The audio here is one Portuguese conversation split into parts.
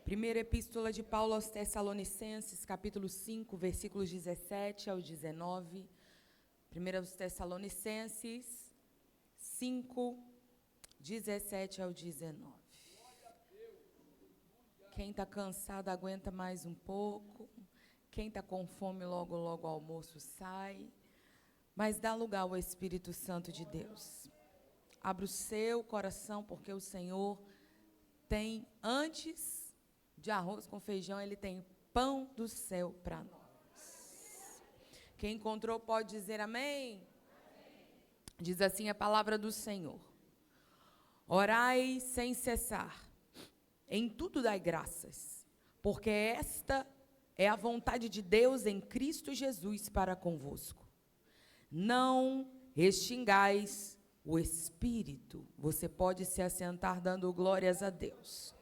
Primeira Epístola de Paulo aos Tessalonicenses, capítulo 5, versículos 17 ao 19. Primeira aos Tessalonicenses 5, 17 ao 19. Quem está cansado aguenta mais um pouco. Quem está com fome, logo, logo o almoço sai. Mas dá lugar ao Espírito Santo de Deus. Abra o seu coração, porque o Senhor tem, antes de arroz com feijão, Ele tem pão do céu para nós. Quem encontrou pode dizer amém? Diz assim a palavra do Senhor. Orai sem cessar, em tudo dai graças, porque esta é a vontade de Deus em Cristo Jesus para convosco. Não extingais o Espírito. Você pode se assentar dando glórias a Deus.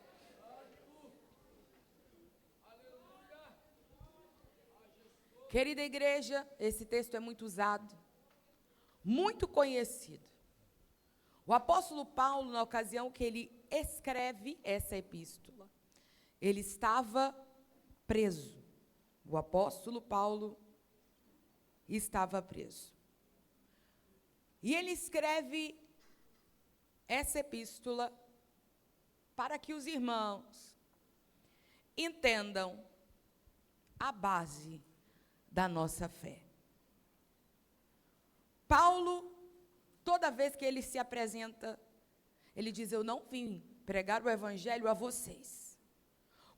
Querida igreja, esse texto é muito usado, muito conhecido. O apóstolo Paulo, na ocasião que ele escreve essa epístola, ele estava preso. O apóstolo Paulo estava preso. E ele escreve essa epístola para que os irmãos entendam a base da nossa fé. Paulo, toda vez que ele se apresenta, ele diz: eu não vim pregar o evangelho a vocês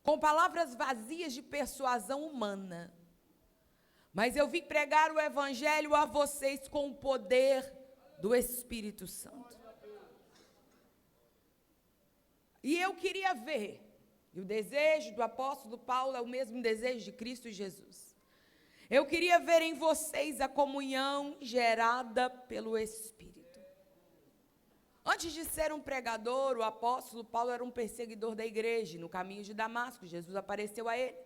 com palavras vazias de persuasão humana, mas eu vim pregar o evangelho a vocês com o poder do Espírito Santo. E eu queria ver, e o desejo do apóstolo Paulo é o mesmo desejo de Cristo Jesus. Eu queria ver em vocês a comunhão gerada pelo Espírito. Antes de ser um pregador, o apóstolo Paulo era um perseguidor da igreja. No caminho de Damasco, Jesus apareceu a ele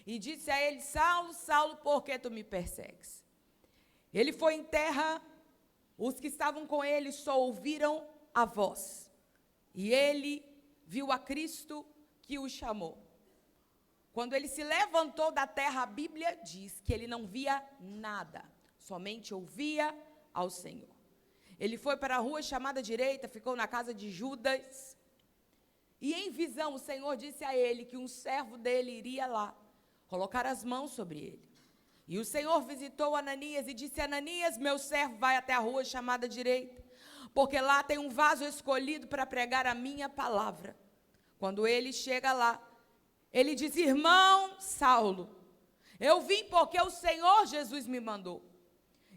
e disse a ele: Saulo, Saulo, por que tu me persegues? Ele foi em terra, os que estavam com ele só ouviram a voz. E ele viu a Cristo que o chamou. Quando ele se levantou da terra, a Bíblia diz que ele não via nada, somente ouvia ao Senhor. Ele foi para a rua chamada direita, ficou na casa de Judas, e em visão o Senhor disse a ele que um servo dele iria lá, colocar as mãos sobre ele. E o Senhor visitou Ananias e disse: Ananias, meu servo vai até a rua chamada direita, porque lá tem um vaso escolhido para pregar a minha palavra. Quando ele chega lá, ele diz: irmão Saulo, eu vim porque o Senhor Jesus me mandou.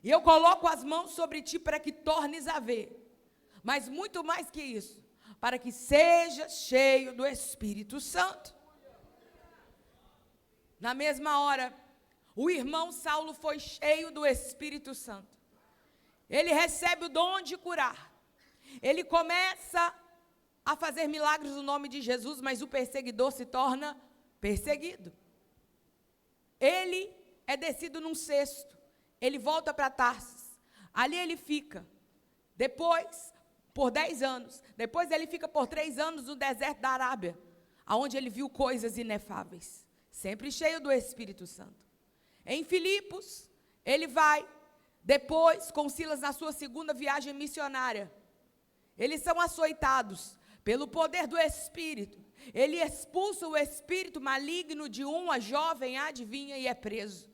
E eu coloco as mãos sobre ti para que tornes a ver. Mas muito mais que isso, para que seja cheio do Espírito Santo. Na mesma hora, o irmão Saulo foi cheio do Espírito Santo. Ele recebe o dom de curar. Ele começa a fazer milagres no nome de Jesus, mas o perseguidor se torna perseguido. Ele é descido num cesto. Ele volta para Tarsis. Ali ele fica. Depois, por 10 anos. Depois ele fica por 3 anos no deserto da Arábia, onde ele viu coisas inefáveis. Sempre cheio do Espírito Santo. Em Filipos, ele vai, depois, com Silas, na sua segunda viagem missionária. Eles são açoitados pelo poder do Espírito. Ele expulsa o espírito maligno de uma jovem adivinha e é preso.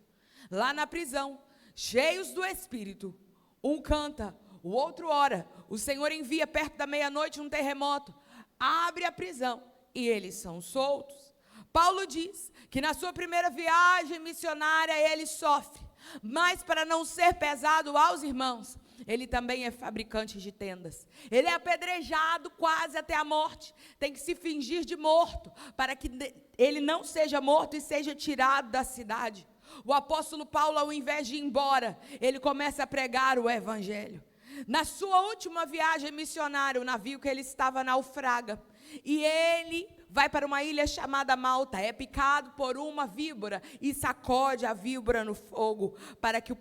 Lá na prisão, cheios do Espírito, um canta, o outro ora. O Senhor envia perto da meia-noite um terremoto, abre a prisão e eles são soltos. Paulo diz que na sua primeira viagem missionária ele sofre, mas para não ser pesado aos irmãos, ele também é fabricante de tendas. Ele é apedrejado quase até a morte. Tem que se fingir de morto, para que ele não seja morto e seja tirado da cidade. O apóstolo Paulo, ao invés de ir embora, ele começa a pregar o evangelho. Na sua última viagem missionária, o navio que ele estava naufraga, e ele vai para uma ilha chamada Malta, é picado por uma víbora e sacode a víbora no fogo,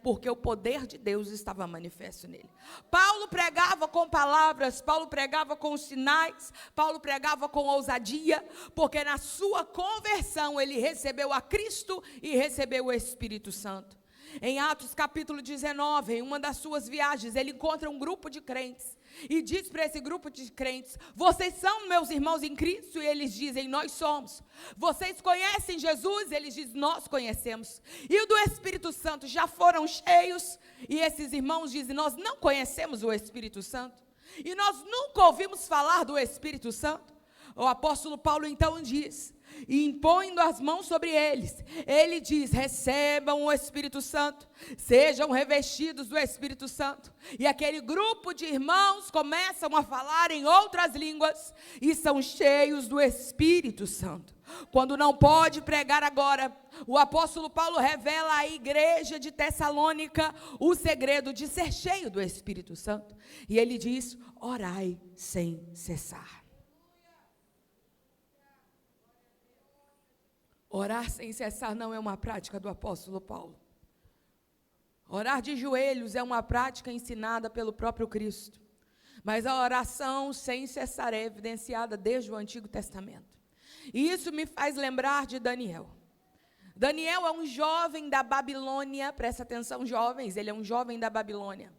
porque o poder de Deus estava manifesto nele. Paulo pregava com palavras, Paulo pregava com sinais, Paulo pregava com ousadia, porque na sua conversão ele recebeu a Cristo e recebeu o Espírito Santo. Em Atos capítulo 19, em uma das suas viagens, ele encontra um grupo de crentes e diz para esse grupo de crentes: vocês são meus irmãos em Cristo? E eles dizem: nós somos. Vocês conhecem Jesus? Eles dizem: nós conhecemos. E o do Espírito Santo já foram cheios? E esses irmãos dizem: nós não conhecemos o Espírito Santo. E nós nunca ouvimos falar do Espírito Santo. O apóstolo Paulo então diz, e impondo as mãos sobre eles, ele diz: recebam o Espírito Santo, sejam revestidos do Espírito Santo. E aquele grupo de irmãos começam a falar em outras línguas e são cheios do Espírito Santo. Quando não pode pregar agora, o apóstolo Paulo revela à igreja de Tessalônica o segredo de ser cheio do Espírito Santo. E ele diz: orai sem cessar. Orar sem cessar não é uma prática do apóstolo Paulo. Orar de joelhos é uma prática ensinada pelo próprio Cristo. Mas a oração sem cessar é evidenciada desde o Antigo Testamento. E isso me faz lembrar de Daniel. Daniel é um jovem da Babilônia, presta atenção, jovens, ele é um jovem da Babilônia.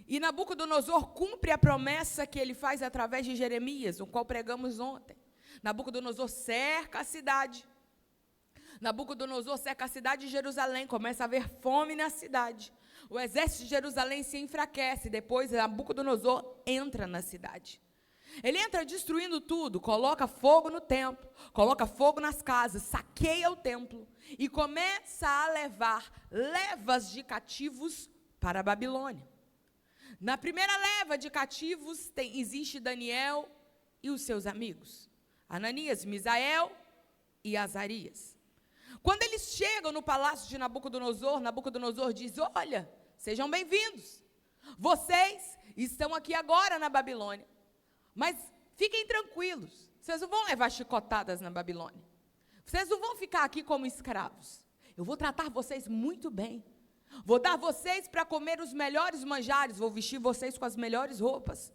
E Nabucodonosor cumpre a promessa que ele faz através de Jeremias, o qual pregamos ontem. Nabucodonosor cerca a cidade. Nabucodonosor cerca a cidade de Jerusalém, começa a haver fome na cidade. O exército de Jerusalém se enfraquece, depois Nabucodonosor entra na cidade. Ele entra destruindo tudo, coloca fogo no templo, coloca fogo nas casas, saqueia o templo e começa a levar levas de cativos para a Babilônia. Na primeira leva de cativos existe Daniel e os seus amigos, Ananias, Misael e Azarias. Quando eles chegam no palácio de Nabucodonosor, Nabucodonosor diz: olha, sejam bem-vindos, vocês estão aqui agora na Babilônia, mas fiquem tranquilos, vocês não vão levar chicotadas na Babilônia, vocês não vão ficar aqui como escravos, eu vou tratar vocês muito bem, vou dar vocês para comer os melhores manjares, vou vestir vocês com as melhores roupas,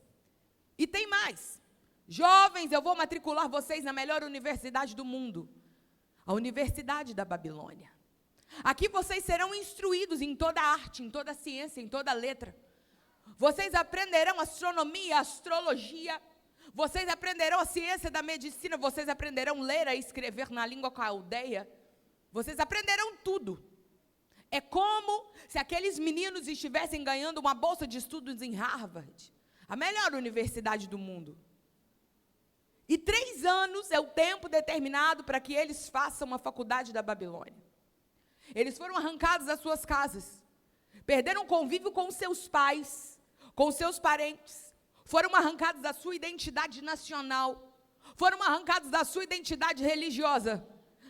e tem mais, jovens, eu vou matricular vocês na melhor universidade do mundo, a Universidade da Babilônia. Aqui vocês serão instruídos em toda a arte, em toda a ciência, em toda a letra. Vocês aprenderão astronomia, astrologia, vocês aprenderão a ciência da medicina, vocês aprenderão a ler e escrever na língua caldeia, vocês aprenderão tudo. É como se aqueles meninos estivessem ganhando uma bolsa de estudos em Harvard, a melhor universidade do mundo. E 3 anos é o tempo determinado para que eles façam uma faculdade da Babilônia. Eles foram arrancados das suas casas, perderam o convívio com seus pais, com seus parentes, foram arrancados da sua identidade nacional, foram arrancados da sua identidade religiosa.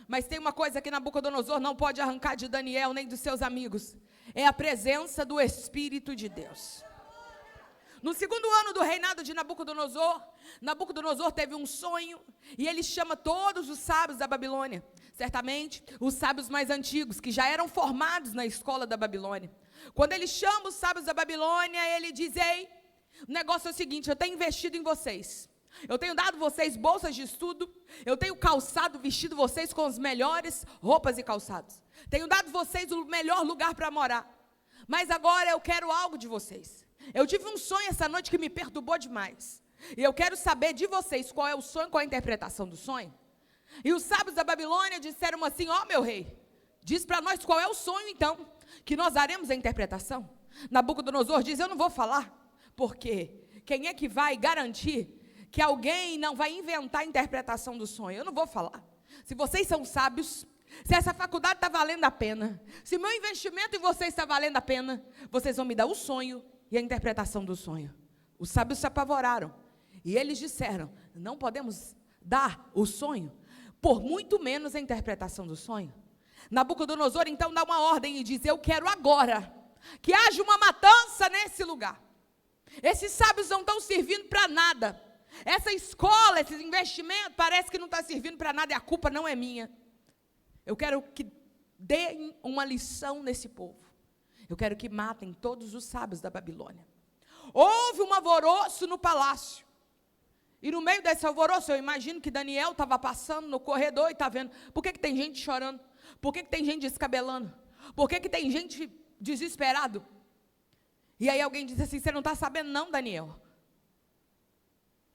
Mas tem uma coisa que Nabucodonosor não pode arrancar de Daniel nem dos seus amigos, é a presença do Espírito de Deus. No 2º ano do reinado de Nabucodonosor, Nabucodonosor teve um sonho e ele chama todos os sábios da Babilônia. Certamente, os sábios mais antigos, que já eram formados na escola da Babilônia. Quando ele chama os sábios da Babilônia, ele diz: ei, o negócio é o seguinte, eu tenho investido em vocês. Eu tenho dado vocês bolsas de estudo, eu tenho calçado, vestido vocês com as melhores roupas e calçados. Tenho dado vocês o melhor lugar para morar. Mas agora eu quero algo de vocês. Eu tive um sonho essa noite que me perturbou demais. E eu quero saber de vocês qual é o sonho, qual é a interpretação do sonho. E os sábios da Babilônia disseram assim: ó, meu rei, diz para nós qual é o sonho então, que nós daremos a interpretação. Nabucodonosor diz: eu não vou falar, porque quem é que vai garantir que alguém não vai inventar a interpretação do sonho? Eu não vou falar. Se vocês são sábios, se essa faculdade está valendo a pena, se meu investimento em vocês está valendo a pena, vocês vão me dar o sonho e a interpretação do sonho. Os sábios se apavoraram e eles disseram: não podemos dar o sonho, por muito menos a interpretação do sonho. Nabucodonosor então dá uma ordem e diz: eu quero agora que haja uma matança nesse lugar. Esses sábios não estão servindo para nada. Essa escola, esse investimento, parece que não está servindo para nada e a culpa não é minha. Eu quero que deem uma lição nesse povo. Eu quero que matem todos os sábios da Babilônia. Houve um alvoroço no palácio. E no meio desse alvoroço, eu imagino que Daniel estava passando no corredor e está vendo. Por que tem gente chorando? Por que tem gente descabelando? Por que tem gente desesperado? E aí alguém disse assim, você não está sabendo não, Daniel?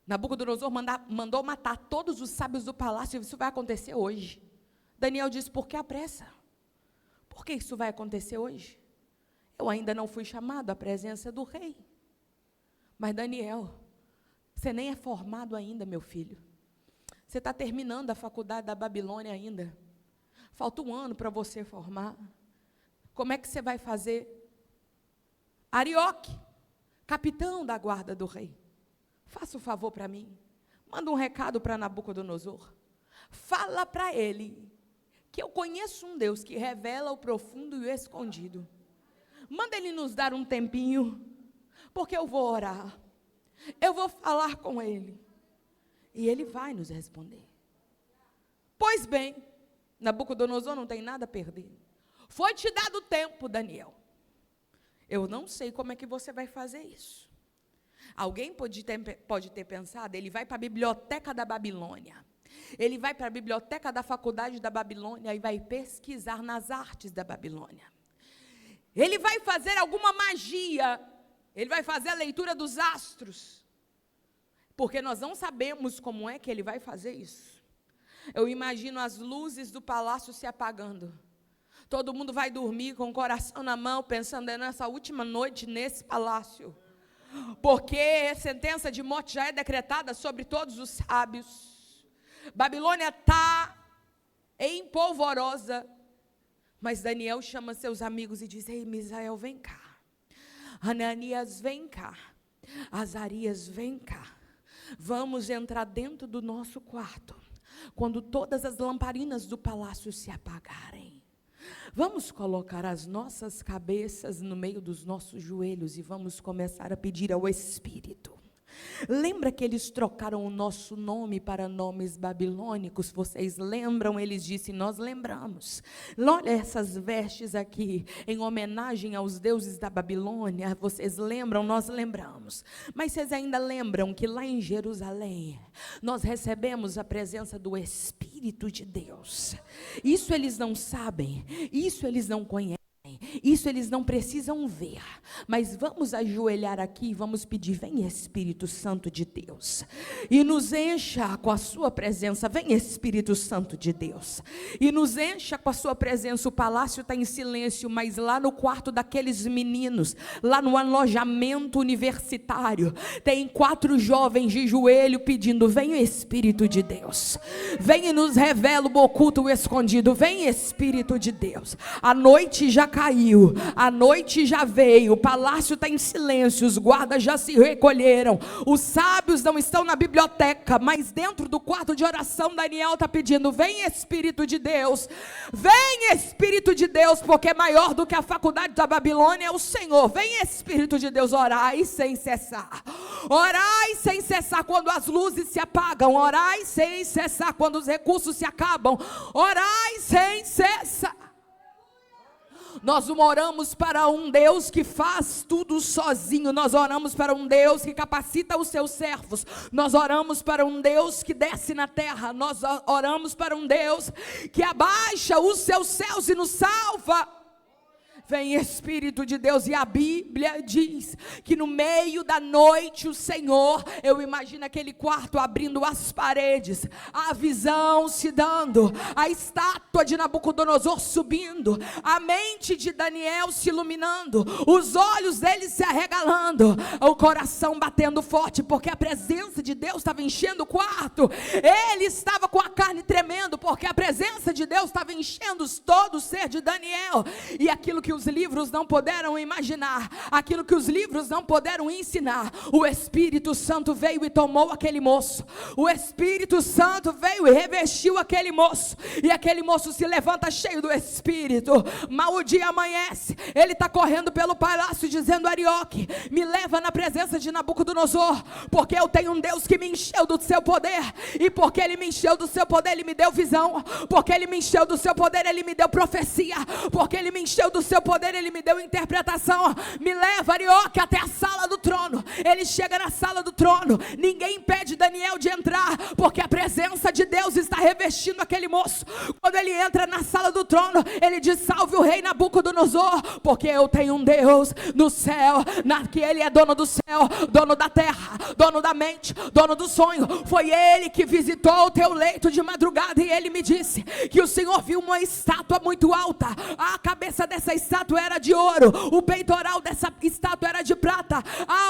Nabucodonosor mandou matar todos os sábios do palácio, isso vai acontecer hoje. Daniel disse, por que a pressa? Por que isso vai acontecer hoje? Eu ainda não fui chamado à presença do rei. Mas Daniel, você nem é formado ainda, meu filho. Você está terminando a faculdade da Babilônia ainda. Falta um ano para você formar. Como é que você vai fazer? Arioque, capitão da guarda do rei, faça um favor para mim. Manda um recado para Nabucodonosor. Fala para ele que eu conheço um Deus que revela o profundo e o escondido. Manda ele nos dar um tempinho, porque eu vou orar. Eu vou falar com ele. E ele vai nos responder. Pois bem, Nabucodonosor não tem nada a perder. Foi te dado tempo, Daniel. Eu não sei como é que você vai fazer isso. Alguém pode ter pensado, ele vai para a biblioteca da Babilônia. Ele vai para a biblioteca da faculdade da Babilônia e vai pesquisar nas artes da Babilônia. Ele vai fazer alguma magia. Ele vai fazer a leitura dos astros. Porque nós não sabemos como é que ele vai fazer isso. Eu imagino as luzes do palácio se apagando. Todo mundo vai dormir com o coração na mão, pensando nessa última noite nesse palácio. Porque a sentença de morte já é decretada sobre todos os sábios. Babilônia está em polvorosa. Mas Daniel chama seus amigos e diz, ei, Misael, vem cá. Ananias, vem cá. Azarias, vem cá. Vamos entrar dentro do nosso quarto. Quando todas as lamparinas do palácio se apagarem. Vamos colocar as nossas cabeças no meio dos nossos joelhos e vamos começar a pedir ao Espírito. Lembra que eles trocaram o nosso nome para nomes babilônicos? Vocês lembram? Eles disseram, nós lembramos. Olha essas vestes aqui, em homenagem aos deuses da Babilônia. Vocês lembram? Nós lembramos. Mas vocês ainda lembram que lá em Jerusalém, nós recebemos a presença do Espírito de Deus. Isso eles não sabem, isso eles não conhecem. Isso eles não precisam ver, mas vamos ajoelhar aqui e vamos pedir, vem Espírito Santo de Deus, e nos encha com a sua presença, vem Espírito Santo de Deus, e nos encha com a sua presença. O palácio está em silêncio, mas lá no quarto daqueles meninos, lá no alojamento universitário, tem 4 jovens de joelho pedindo, vem Espírito de Deus, vem e nos revela o oculto, o escondido, vem Espírito de Deus. A noite já caiu, a noite já veio, o palácio está em silêncio, os guardas já se recolheram, os sábios não estão na biblioteca, mas dentro do quarto de oração, Daniel está pedindo, vem Espírito de Deus, vem Espírito de Deus, porque maior do que a faculdade da Babilônia é o Senhor. Vem Espírito de Deus, orai sem cessar, orai sem cessar quando as luzes se apagam, orai sem cessar quando os recursos se acabam, orai sem cessar. Nós não oramos para um Deus que faz tudo sozinho, nós oramos para um Deus que capacita os seus servos, nós oramos para um Deus que desce na terra, nós oramos para um Deus que abaixa os seus céus e nos salva. Vem Espírito de Deus, e a Bíblia diz que no meio da noite o Senhor, eu imagino aquele quarto abrindo as paredes, a visão se dando, a estátua de Nabucodonosor subindo, a mente de Daniel se iluminando, os olhos dele se arregalando, o coração batendo forte, porque a presença de Deus estava enchendo o quarto, ele estava com a carne tremendo, porque a presença presença de Deus estava enchendo todo o ser de Daniel, e aquilo que os livros não puderam imaginar, aquilo que os livros não puderam ensinar, o Espírito Santo veio e tomou aquele moço, o Espírito Santo veio e revestiu aquele moço, e aquele moço se levanta cheio do Espírito. Mal o dia amanhece, ele está correndo pelo palácio dizendo: Arioque, me leva na presença de Nabucodonosor, porque eu tenho um Deus que me encheu do seu poder, e porque ele me encheu do seu poder, ele me deu visão, porque ele me encheu do seu poder, ele me deu profecia, porque ele me encheu do seu poder, ele me deu interpretação. Me leva, Arioque, até a sala do trono. Ele chega na sala do trono, ninguém impede Daniel de entrar, porque a presença de Deus está revestindo aquele moço. Quando ele entra na sala do trono, ele diz: salve o rei Nabucodonosor, porque eu tenho um Deus no céu, que ele é dono do céu, dono da terra, dono da mente, dono do sonho. Foi ele que visitou o teu leito de madrugada, e ele me disse que o Senhor viu uma estátua muito alta. A cabeça dessa estátua era de ouro, o peitoral dessa estátua era de prata,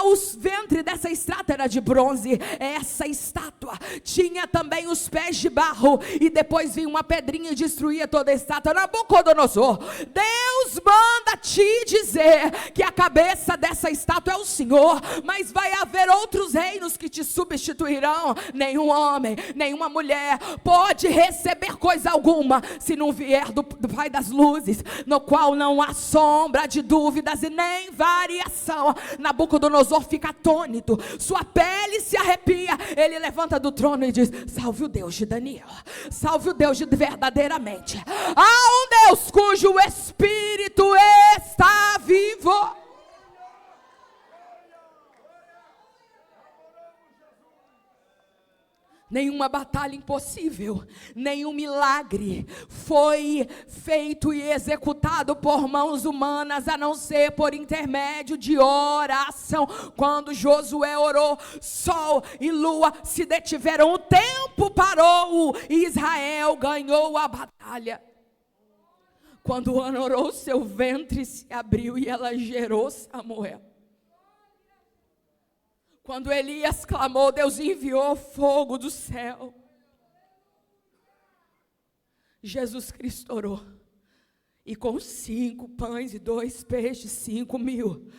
o ventre dessa estátua era de bronze. Essa estátua tinha também os pés de barro, e depois vinha uma pedrinha e destruía toda a estátua. Nabucodonosor, Deus manda te dizer que a cabeça dessa estátua é o Senhor, mas vai haver outros reinos que te substituirão. Nenhum homem, nenhuma mulher pode receber coisa alguma se não vier do Pai das luzes, no qual não há sombra de dúvidas e nem variação. Nabucodonosor fica atônito, sua pele se arrepia, ele levanta do trono e diz: salve o Deus de Daniel, salve o Deus de verdadeiramente. Há um Deus cujo Espírito está vivo. Nenhuma batalha impossível, nenhum milagre foi feito e executado por mãos humanas, a não ser por intermédio de oração. Quando Josué orou, sol e lua se detiveram, o tempo parou e Israel ganhou a batalha. Quando Ana orou, seu ventre se abriu e ela gerou Samuel. Quando Elias clamou, Deus enviou fogo do céu. Jesus Cristo orou, e com 5 pães e 2 peixes, 5.000,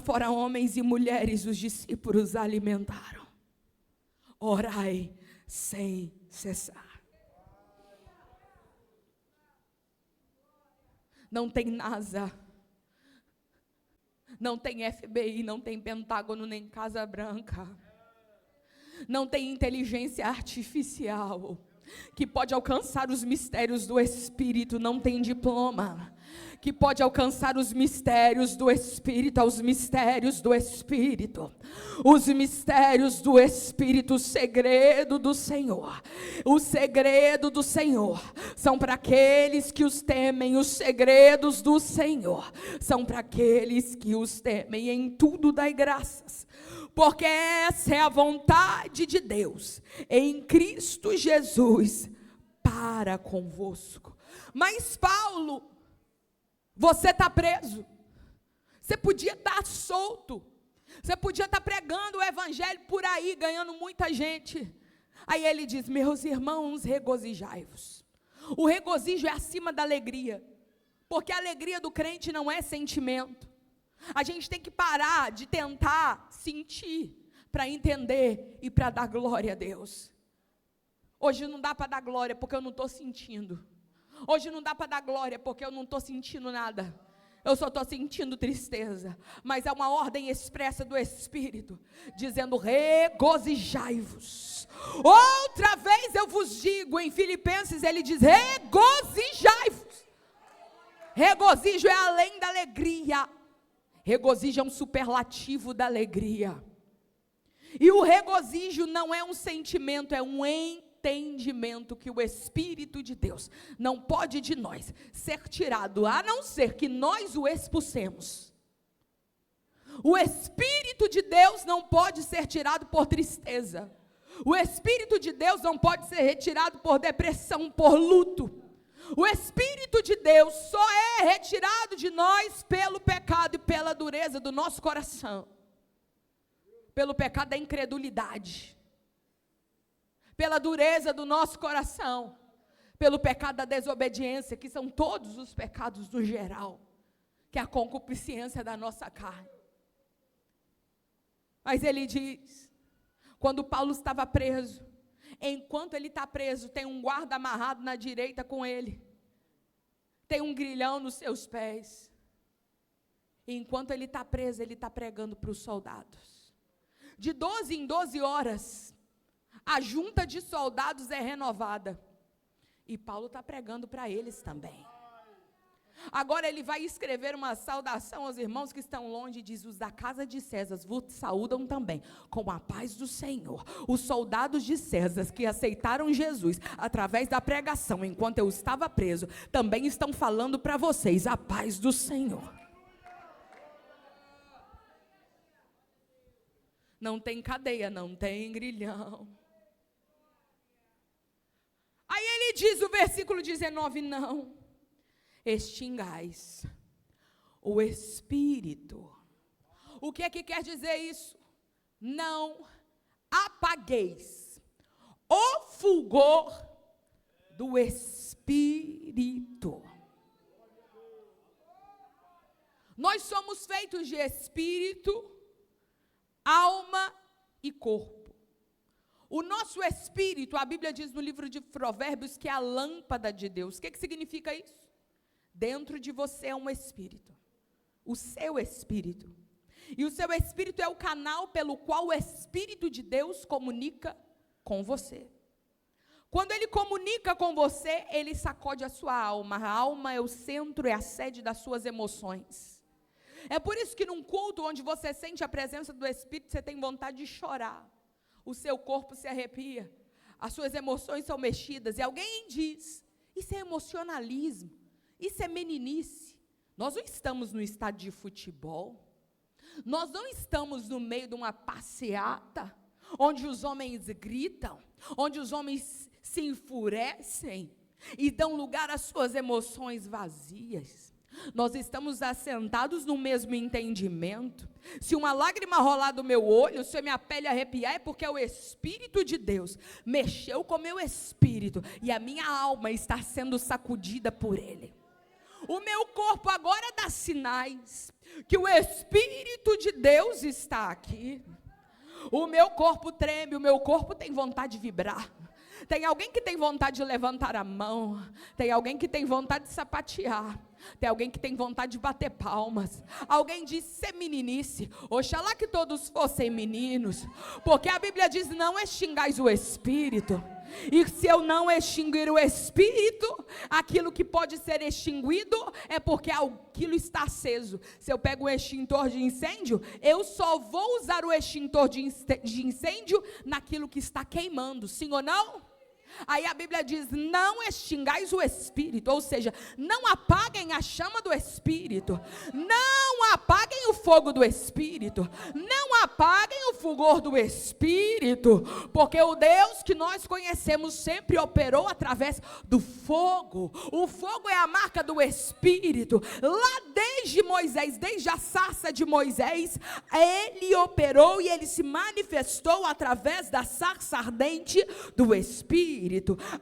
fora homens e mulheres, os discípulos alimentaram. Orai sem cessar. Não tem NASA, não tem FBI, não tem Pentágono, nem Casa Branca. Não tem inteligência artificial que pode alcançar os mistérios do Espírito. Não tem diploma que pode alcançar os mistérios do Espírito, aos mistérios do Espírito. Os mistérios do Espírito, o segredo do Senhor. O segredo do Senhor são para aqueles que os temem. Os segredos do Senhor são para aqueles que os temem. Em tudo dai graças, porque essa é a vontade de Deus em Cristo Jesus para convosco. Mas Paulo, você está preso, você podia estar solto, você podia estar pregando o evangelho por aí, ganhando muita gente. Aí ele diz: meus irmãos, regozijai-vos. O regozijo é acima da alegria, porque a alegria do crente não é sentimento. A gente tem que parar de tentar sentir para entender e para dar glória a Deus. Hoje não dá para dar glória porque eu não estou sentindo. Hoje não dá para dar glória porque eu não estou sentindo nada. Eu só estou sentindo tristeza. Mas é uma ordem expressa do Espírito, dizendo: regozijai-vos. Outra vez eu vos digo, em Filipenses ele diz: regozijai-vos. Regozijo é além da alegria. Regozijo é um superlativo da alegria. E o regozijo não é um sentimento, é um entendimento que o Espírito de Deus não pode de nós ser tirado, a não ser que nós o expulsemos. O Espírito de Deus não pode ser tirado por tristeza. O Espírito de Deus não pode ser retirado por depressão, por luto. O Espírito de Deus só é retirado de nós pelo pecado e pela dureza do nosso coração. Pelo pecado da incredulidade. Pela dureza do nosso coração. pelo pecado da desobediência, que são todos os pecados no geral, que é a concupiscência da nossa carne. Mas ele diz, quando Paulo estava preso, enquanto ele está preso, tem um guarda amarrado na direita com ele, tem um grilhão nos seus pés, e enquanto ele está preso, ele está pregando para os soldados. De 12 em 12 horas, a junta de soldados é renovada, e Paulo está pregando para eles também. Agora ele vai escrever uma saudação aos irmãos que estão longe, e diz: os da casa de César vos saúdam também, com a paz do Senhor. Os soldados de César que aceitaram Jesus através da pregação, enquanto eu estava preso, também estão falando para vocês a paz do Senhor. Não tem cadeia, não tem grilhão. Aí ele diz, o versículo 19, não extingais o Espírito. O que é que quer dizer isso? Não apagueis o fulgor do Espírito. Nós somos feitos de Espírito, alma e corpo. O nosso espírito, a Bíblia diz no livro de Provérbios que é a lâmpada de Deus. O que significa isso? Dentro de você é um espírito, o seu espírito. E o seu espírito é o canal pelo qual o Espírito de Deus comunica com você. Quando ele comunica com você, ele sacode a sua alma. A alma é o centro, é a sede das suas emoções. É por isso que num culto onde você sente a presença do Espírito, você tem vontade de chorar. O seu corpo se arrepia, as suas emoções são mexidas, e alguém diz, isso é emocionalismo, isso é meninice. Nós não estamos no estádio de futebol, nós não estamos no meio de uma passeata, onde os homens gritam, onde os homens se enfurecem, e dão lugar às suas emoções vazias. Nós estamos assentados no mesmo entendimento. Se uma lágrima rolar do meu olho, se a minha pele arrepiar, é porque o Espírito de Deus mexeu com o meu espírito, e a minha alma está sendo sacudida por Ele. O meu corpo agora dá sinais que o Espírito de Deus está aqui. O meu corpo treme, o meu corpo tem vontade de vibrar. Tem alguém que tem vontade de levantar a mão, tem alguém que tem vontade de sapatear, tem alguém que tem vontade de bater palmas. Alguém diz, isso é meninice. Oxalá que todos fossem meninos, porque a Bíblia diz, não extingais o Espírito. E se eu não extinguir o Espírito, aquilo que pode ser extinguido é porque aquilo está aceso. Se eu pego um extintor de incêndio, eu só vou usar o extintor de incêndio naquilo que está queimando, sim ou não? Aí a Bíblia diz, não extingais o Espírito, ou seja, não apaguem a chama do Espírito, não apaguem o fogo do Espírito, não apaguem o fulgor do Espírito, porque o Deus que nós conhecemos sempre operou através do fogo. O fogo é a marca do Espírito. Lá desde Moisés, desde a sarça de Moisés, ele operou e ele se manifestou através da sarça ardente do Espírito.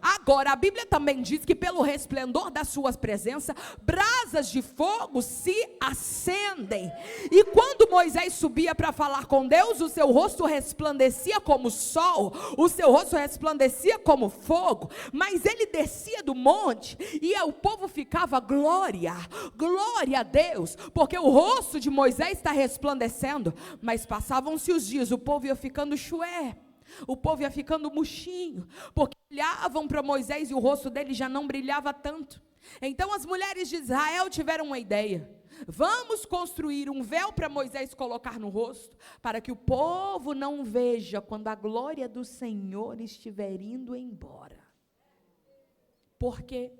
Agora, a Bíblia também diz que pelo resplendor da sua presença, brasas de fogo se acendem. E quando Moisés subia para falar com Deus, o seu rosto resplandecia como o sol, o seu rosto resplandecia como fogo. Mas ele descia do monte e o povo ficava glória, glória a Deus, porque o rosto de Moisés está resplandecendo. Mas passavam-se os dias, o povo ia ficando chué, o povo ia ficando murchinho, porque olhavam para Moisés e o rosto dele já não brilhava tanto. Então as mulheres de Israel tiveram uma ideia: vamos construir um véu para Moisés colocar no rosto, para que o povo não veja quando a glória do Senhor estiver indo embora. Por quê?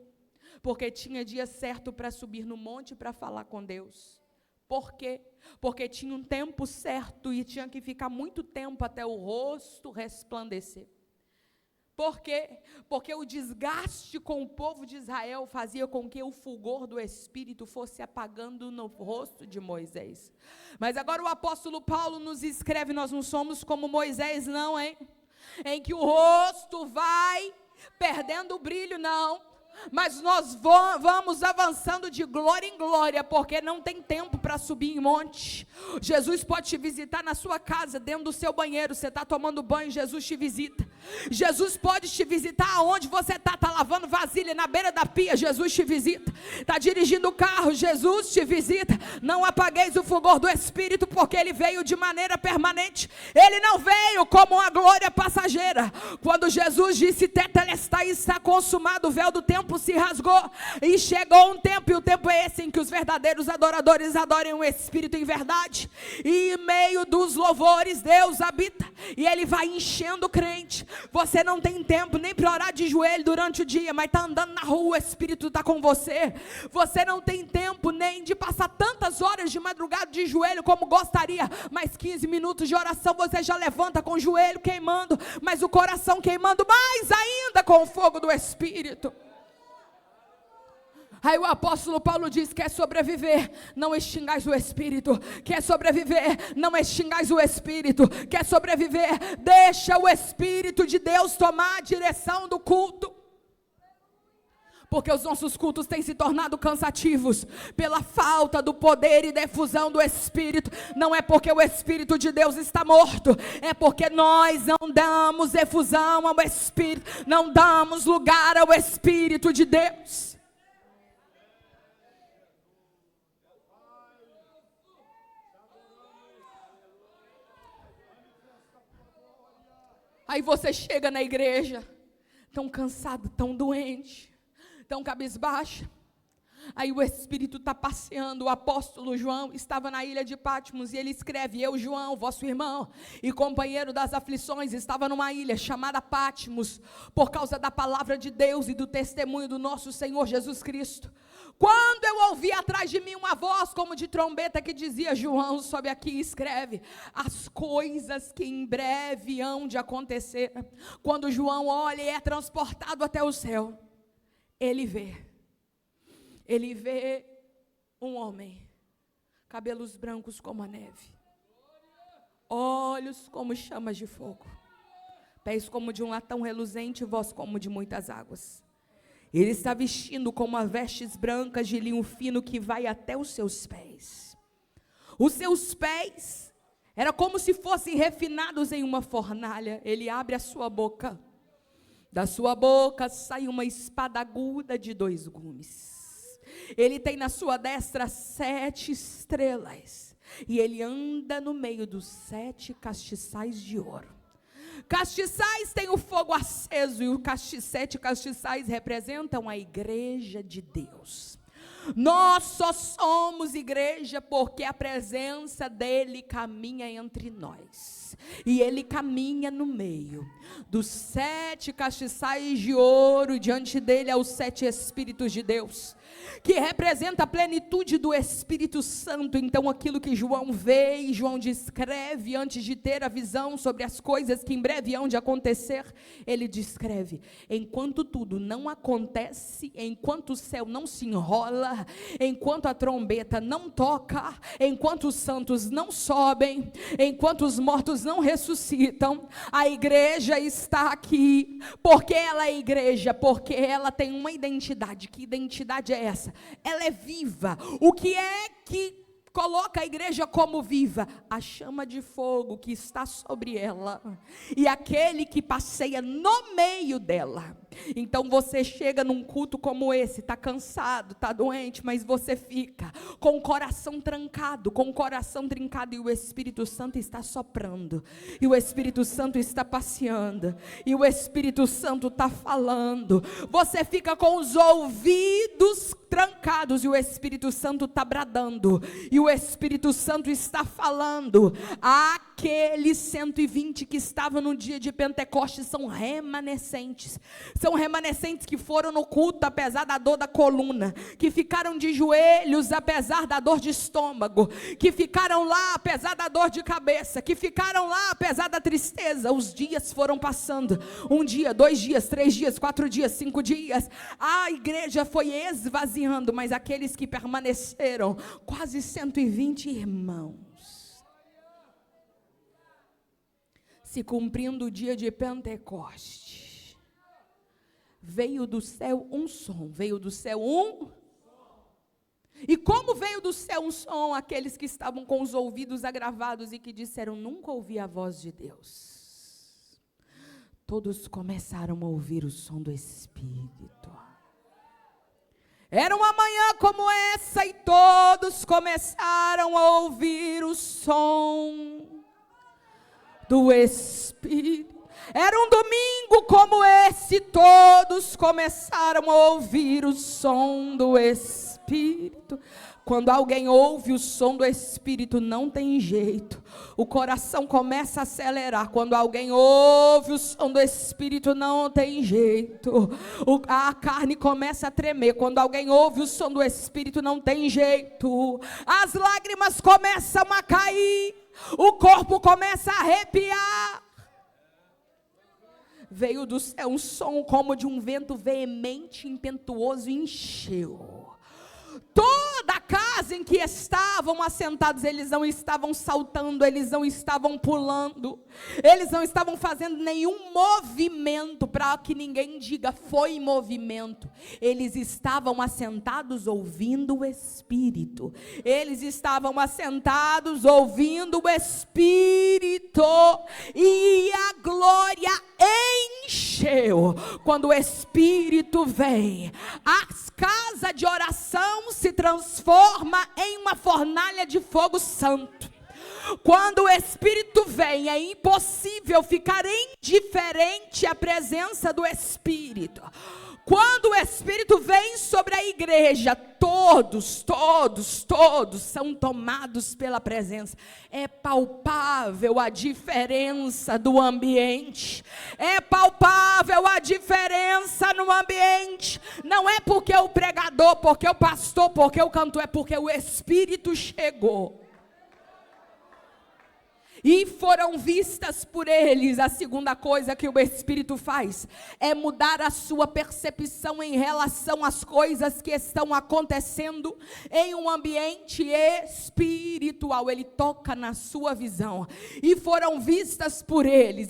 Porque tinha dia certo para subir no monte para falar com Deus. Por quê? Porque tinha um tempo certo e tinha que ficar muito tempo até o rosto resplandecer. Por quê? Porque o desgaste com o povo de Israel fazia com que o fulgor do Espírito fosse apagando no rosto de Moisés. Mas agora o apóstolo Paulo nos escreve, nós não somos como Moisés não, hein? Em que o rosto vai perdendo o brilho, não. Mas nós vamos avançando de glória em glória, porque não tem tempo para subir em monte. Jesus pode te visitar na sua casa, dentro do seu banheiro. Você está tomando banho, Jesus te visita. Jesus pode te visitar aonde você está lavando vasilha, na beira da pia, Jesus te visita. Está dirigindo o carro, Jesus te visita. Não apagueis o fulgor do Espírito, porque Ele veio de maneira permanente. Ele não veio como uma glória passageira. Quando Jesus disse, tetelestai, está consumado, o véu do templo se rasgou, e chegou um tempo, e o tempo é esse, em que os verdadeiros adoradores adorem o Espírito em verdade, e em meio dos louvores Deus habita, e Ele vai enchendo o crente. Você não tem tempo nem para orar de joelho durante o dia, mas está andando na rua, o Espírito está com você. Você não tem tempo nem de passar tantas horas de madrugada de joelho como gostaria, mas 15 minutos de oração você já levanta com o joelho queimando, mas o coração queimando mais ainda com o fogo do Espírito. Aí o apóstolo Paulo diz, quer sobreviver, não extingais o Espírito. Quer sobreviver, não extingais o Espírito. Quer sobreviver, deixa o Espírito de Deus tomar a direção do culto. Porque os nossos cultos têm se tornado cansativos pela falta do poder e da efusão do Espírito. Não é porque o Espírito de Deus está morto, é porque nós não damos efusão ao Espírito, não damos lugar ao Espírito de Deus. Aí você chega na igreja, tão cansado, tão doente, tão cabisbaixa. Aí o Espírito está passeando. O apóstolo João estava na ilha de Patmos e ele escreve, eu João, vosso irmão e companheiro das aflições, estava numa ilha chamada Patmos, por causa da palavra de Deus e do testemunho do nosso Senhor Jesus Cristo. Quando eu ouvi atrás de mim uma voz como de trombeta que dizia, João, sobe aqui e escreve as coisas que em breve hão de acontecer. Quando João olha e é transportado até o céu, ele vê um homem, cabelos brancos como a neve, olhos como chamas de fogo, pés como de um latão reluzente, voz como de muitas águas. Ele está vestindo com uma vestes brancas de linho fino que vai até os seus pés. Os seus pés eram como se fossem refinados em uma fornalha. Ele abre a sua boca. Da sua boca sai uma espada aguda de 2 gumes. Ele tem na sua destra 7 estrelas. E ele anda no meio dos 7 castiçais de ouro. Castiçais tem o fogo aceso, e os 7 castiçais representam a igreja de Deus. Nós só somos igreja porque a presença dele caminha entre nós. E ele caminha no meio dos 7 castiçais de ouro, diante dele há os 7 Espíritos de Deus, que representa a plenitude do Espírito Santo. Então aquilo que João vê e João descreve antes de ter a visão sobre as coisas que em breve hão de acontecer, ele descreve, enquanto tudo não acontece, enquanto o céu não se enrola, enquanto a trombeta não toca, enquanto os santos não sobem, enquanto os mortos não ressuscitam, a igreja está aqui. Porque ela é igreja? Porque ela tem uma identidade. Que identidade é essa? Ela é viva. O que é que coloca a igreja como viva? A chama de fogo que está sobre ela, e aquele que passeia no meio dela. Então você chega num culto como esse, está cansado, está doente, mas você fica com o coração trancado, com o coração trincado, e o Espírito Santo está soprando, e o Espírito Santo está passeando, e o Espírito Santo está falando. Você fica com os ouvidos trancados, e o Espírito Santo está bradando, e o Espírito Santo está falando. Aqueles 120 que estavam no dia de Pentecostes são remanescentes que foram no culto apesar da dor da coluna, que ficaram de joelhos apesar da dor de estômago, que ficaram lá apesar da dor de cabeça, que ficaram lá apesar da tristeza. Os dias foram passando, 1 dia, 2 dias, 3 dias, 4 dias, 5 dias, a igreja foi esvaziando, mas aqueles que permaneceram, quase 120 irmãos, se cumprindo o dia de Pentecostes, veio do céu um som, veio do céu um. E como veio do céu um som, aqueles que estavam com os ouvidos agravados e que disseram, nunca ouvi a voz de Deus. Todos começaram a ouvir o som do Espírito. Era uma manhã como essa e todos começaram a ouvir o som do Espírito. Era um domingo como esse, todos começaram a ouvir o som do Espírito. Quando alguém ouve o som do Espírito, não tem jeito. O coração começa a acelerar. Quando alguém ouve o som do Espírito, não tem jeito. A carne começa a tremer. Quando alguém ouve o som do Espírito, não tem jeito. As lágrimas começam a cair. O corpo começa a arrepiar. Veio do céu um som como de um vento veemente, impetuoso, e encheu. Toda a casa em que estavam assentados, eles não estavam saltando, eles não estavam pulando, eles não estavam fazendo nenhum movimento, para que ninguém diga, foi movimento. Eles estavam assentados ouvindo o Espírito, eles estavam assentados ouvindo o Espírito, e a glória encheu. Quando o Espírito vem, as casas de oração se transforma em uma fornalha de fogo santo. Quando o Espírito vem, é impossível ficar indiferente à presença do Espírito. Quando o Espírito vem sobre a igreja, todos são tomados pela presença. É palpável a diferença do ambiente. É palpável a diferença no ambiente. Não é porque o pregador, porque o pastor, porque o cantor, é porque o Espírito chegou. E foram vistas por eles. A segunda coisa que o Espírito faz é mudar a sua percepção em relação às coisas que estão acontecendo em um ambiente espiritual. Ele toca na sua visão. E foram vistas por eles,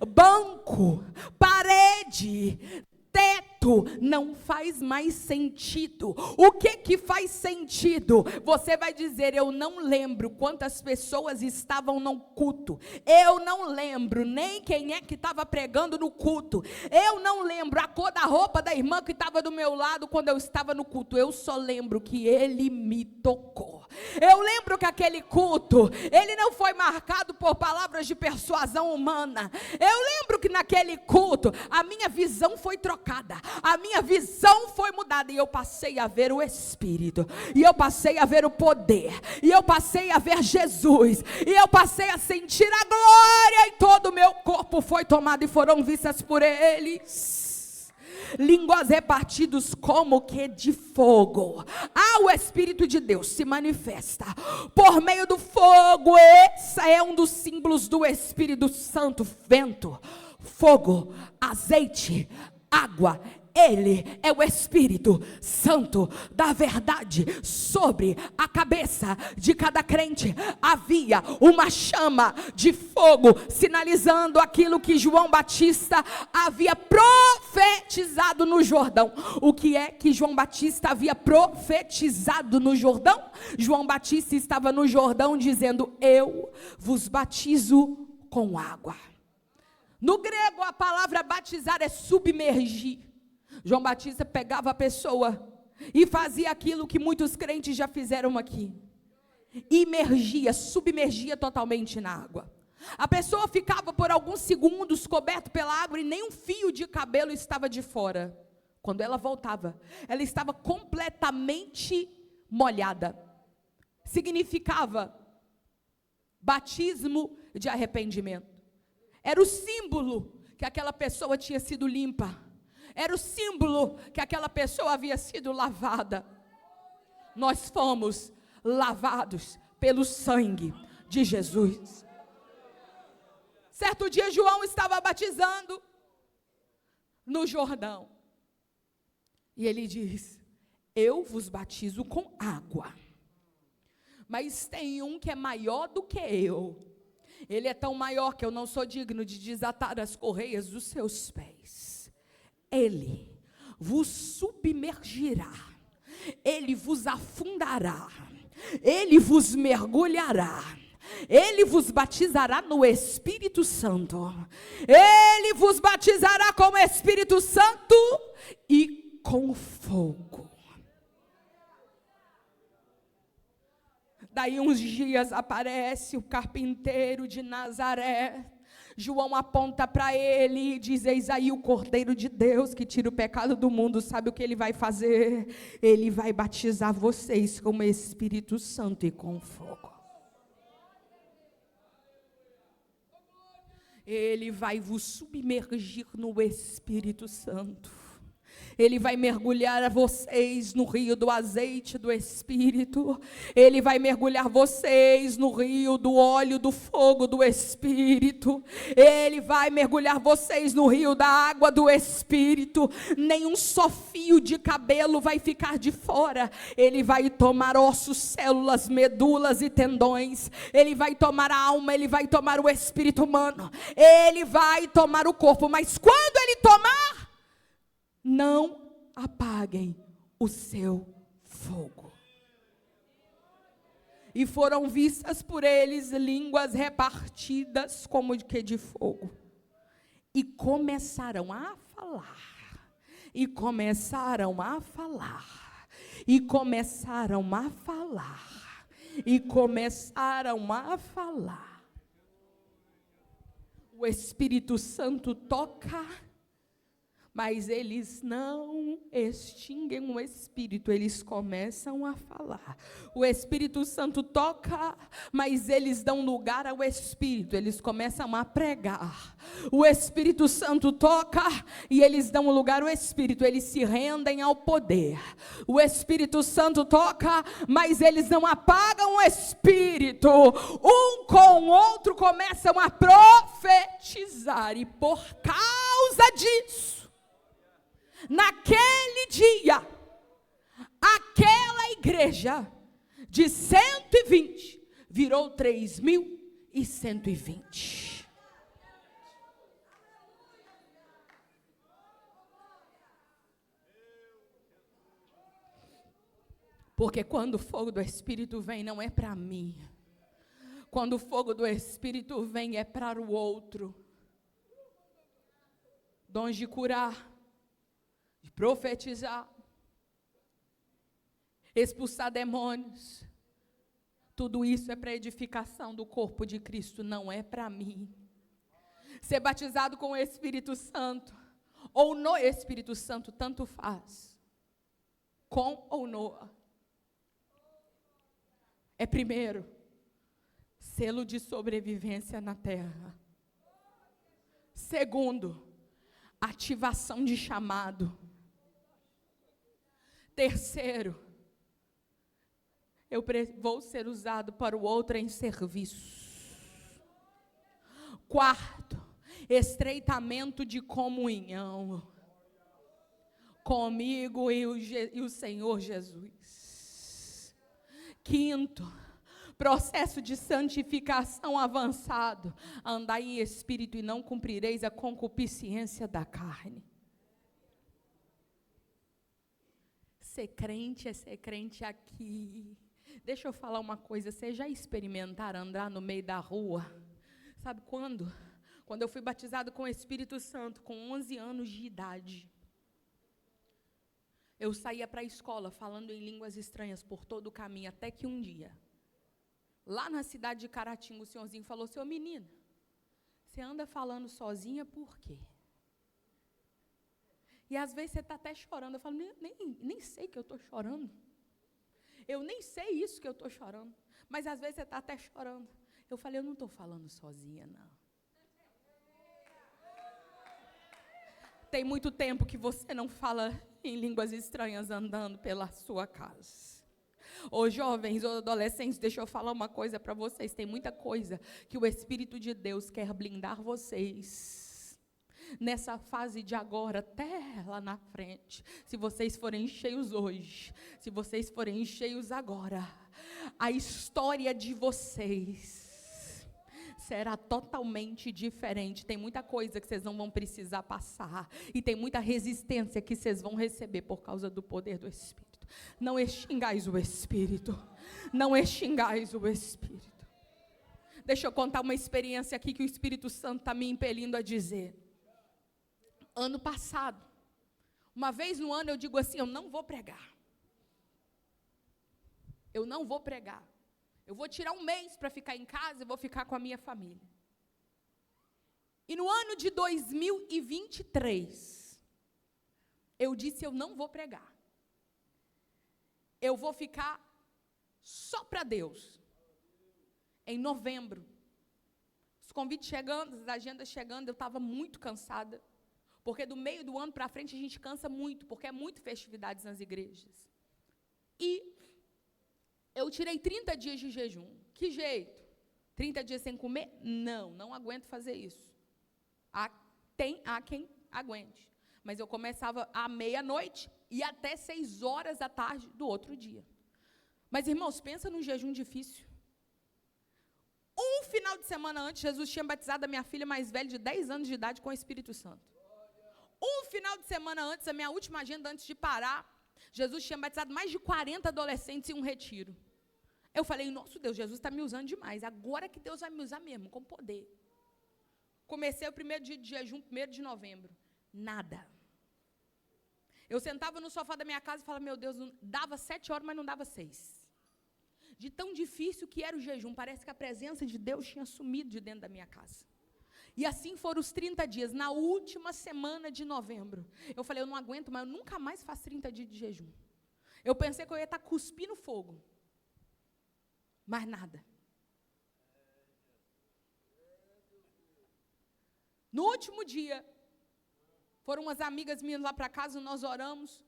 banco, parede, teto, não faz mais sentido. O que faz sentido? Você vai dizer, eu não lembro quantas pessoas estavam no culto, eu não lembro nem quem é que estava pregando no culto, eu não lembro a cor da roupa da irmã que estava do meu lado quando eu estava no culto, eu só lembro que ele me tocou. Eu lembro que aquele culto, ele não foi marcado por palavras de persuasão humana. Eu lembro que naquele culto, a minha visão foi trocada, a minha visão foi mudada, e eu passei a ver o Espírito, e eu passei a ver o poder, e eu passei a ver Jesus, e eu passei a sentir a glória, e todo o meu corpo foi tomado, e foram vistas por eles línguas repartidos como que de fogo. O Espírito de Deus se manifesta por meio do fogo. Esse é um dos símbolos do Espírito Santo: vento, fogo, azeite, água. Ele é o Espírito Santo da verdade. Sobre a cabeça de cada crente havia uma chama de fogo, sinalizando aquilo que João Batista havia profetizado no Jordão. O que é que João Batista havia profetizado no Jordão? João Batista estava no Jordão dizendo: eu vos batizo com água. No grego, a palavra batizar é submergir. João Batista pegava a pessoa e fazia aquilo que muitos crentes já fizeram aqui: imergia, submergia totalmente na água. A pessoa ficava por alguns segundos coberta pela água e nem um fio de cabelo estava de fora. Quando ela voltava, ela estava completamente molhada. Significava batismo de arrependimento. Era o símbolo que aquela pessoa tinha sido limpa. Era o símbolo que aquela pessoa havia sido lavada. Nós fomos lavados pelo sangue de Jesus. Certo dia, João estava batizando no Jordão. E ele diz: eu vos batizo com água. Mas tem um que é maior do que eu. Ele é tão maior que eu não sou digno de desatar as correias dos seus pés. Ele vos submergirá, ele vos afundará, ele vos mergulhará, ele vos batizará no Espírito Santo, ele vos batizará com o Espírito Santo e com fogo. Daí uns dias aparece o carpinteiro de Nazaré. João aponta para ele e diz: eis aí o Cordeiro de Deus que tira o pecado do mundo. Sabe o que ele vai fazer? Ele vai batizar vocês com o Espírito Santo e com fogo. Ele vai vos submergir no Espírito Santo. Ele vai mergulhar vocês no rio do azeite do Espírito. Ele vai mergulhar vocês no rio do óleo do fogo do Espírito. Ele vai mergulhar vocês no rio da água do Espírito. Nenhum só fio de cabelo vai ficar de fora. Ele vai tomar ossos, células, medulas e tendões. Ele vai tomar a alma, ele vai tomar o espírito humano. Ele vai tomar o corpo, mas quando ele tomar, não apaguem o seu fogo. E foram vistas por eles línguas repartidas como que de fogo. E começaram a falar. E começaram a falar. E começaram a falar. E começaram a falar. O Espírito Santo toca, mas eles não extinguem o Espírito, eles começam a falar. O Espírito Santo toca, mas eles dão lugar ao Espírito, eles começam a pregar. O Espírito Santo toca e eles dão lugar ao Espírito, eles se rendem ao poder. O Espírito Santo toca, mas eles não apagam o Espírito. Um com o outro começam a profetizar, e por causa disso, naquele dia, aquela igreja de 120 virou 3.120. Porque quando o fogo do Espírito vem, não é para mim. Quando o fogo do Espírito vem, é para o outro. Dons de curar, de profetizar, expulsar demônios, tudo isso é para edificação do corpo de Cristo, não é para mim. Ser batizado com o Espírito Santo, ou no Espírito Santo, tanto faz, com ou no, é primeiro, selo de sobrevivência na terra. Segundo, ativação de chamado. Terceiro, eu vou ser usado para o outro em serviço. Quarto, estreitamento de comunhão comigo e o Senhor Jesus. Quinto, processo de santificação avançado. Andai em espírito e não cumprireis a concupiscência da carne. Ser crente é ser crente aqui. Deixa eu falar uma coisa, vocês já experimentaram andar no meio da rua? Sabe quando? Quando eu fui batizado com o Espírito Santo, com 11 anos de idade. Eu saía para a escola falando em línguas estranhas por todo o caminho, até que um dia, lá na cidade de Caratinga, o senhorzinho falou: seu menino, você anda falando sozinha por quê? E às vezes você está até chorando. Eu falo: nem sei que eu estou chorando. Eu nem sei isso que eu estou chorando. Mas às vezes você está até chorando. Eu falei: eu não estou falando sozinha, não. Tem muito tempo que você não fala em línguas estranhas andando pela sua casa. Ô jovens, ô adolescentes, deixa eu falar uma coisa para vocês. Tem muita coisa que o Espírito de Deus quer blindar vocês nessa fase de agora, até lá na frente. Se vocês forem cheios hoje, se vocês forem cheios agora, a história de vocês será totalmente diferente. Tem muita coisa que vocês não vão precisar passar. E tem muita resistência que vocês vão receber por causa do poder do Espírito. Não extingais o Espírito. Não extingais o Espírito. Deixa eu contar uma experiência aqui que o Espírito Santo está me impelindo a dizer. Ano passado, uma vez no ano eu digo assim, eu não vou pregar. Eu não vou pregar. Eu vou tirar um mês para ficar em casa e vou ficar com a minha família. E no ano de 2023, eu disse, eu não vou pregar. Eu vou ficar só para Deus. Em novembro. Os convites chegando, as agendas chegando, eu estava muito cansada. Porque do meio do ano para frente a gente cansa muito, porque é muito festividades nas igrejas. E eu tirei 30 dias de jejum. Que jeito? 30 dias sem comer? Não aguento fazer isso. Há quem aguente. Mas eu começava à meia-noite e até 6 horas da tarde do outro dia. Mas, irmãos, pensa num jejum difícil. Um final de semana antes, Jesus tinha batizado a minha filha mais velha de 10 anos de idade com o Espírito Santo. Um final de semana antes, a minha última agenda antes de parar, Jesus tinha batizado mais de 40 adolescentes em um retiro. Eu falei, nosso Deus, Jesus está me usando demais. Agora que Deus vai me usar mesmo, com poder. Comecei o primeiro dia de jejum, 1º de novembro. Nada. Eu sentava no sofá da minha casa e falava, meu Deus, dava 7 horas, mas não dava 6. De tão difícil que era o jejum, parece que a presença de Deus tinha sumido de dentro da minha casa. E assim foram os 30 dias. Na última semana de novembro, eu falei, eu não aguento, mas eu nunca mais faço 30 dias de jejum. Eu pensei que eu ia estar cuspindo fogo. Mas nada. No último dia, foram umas amigas minhas lá para casa, nós oramos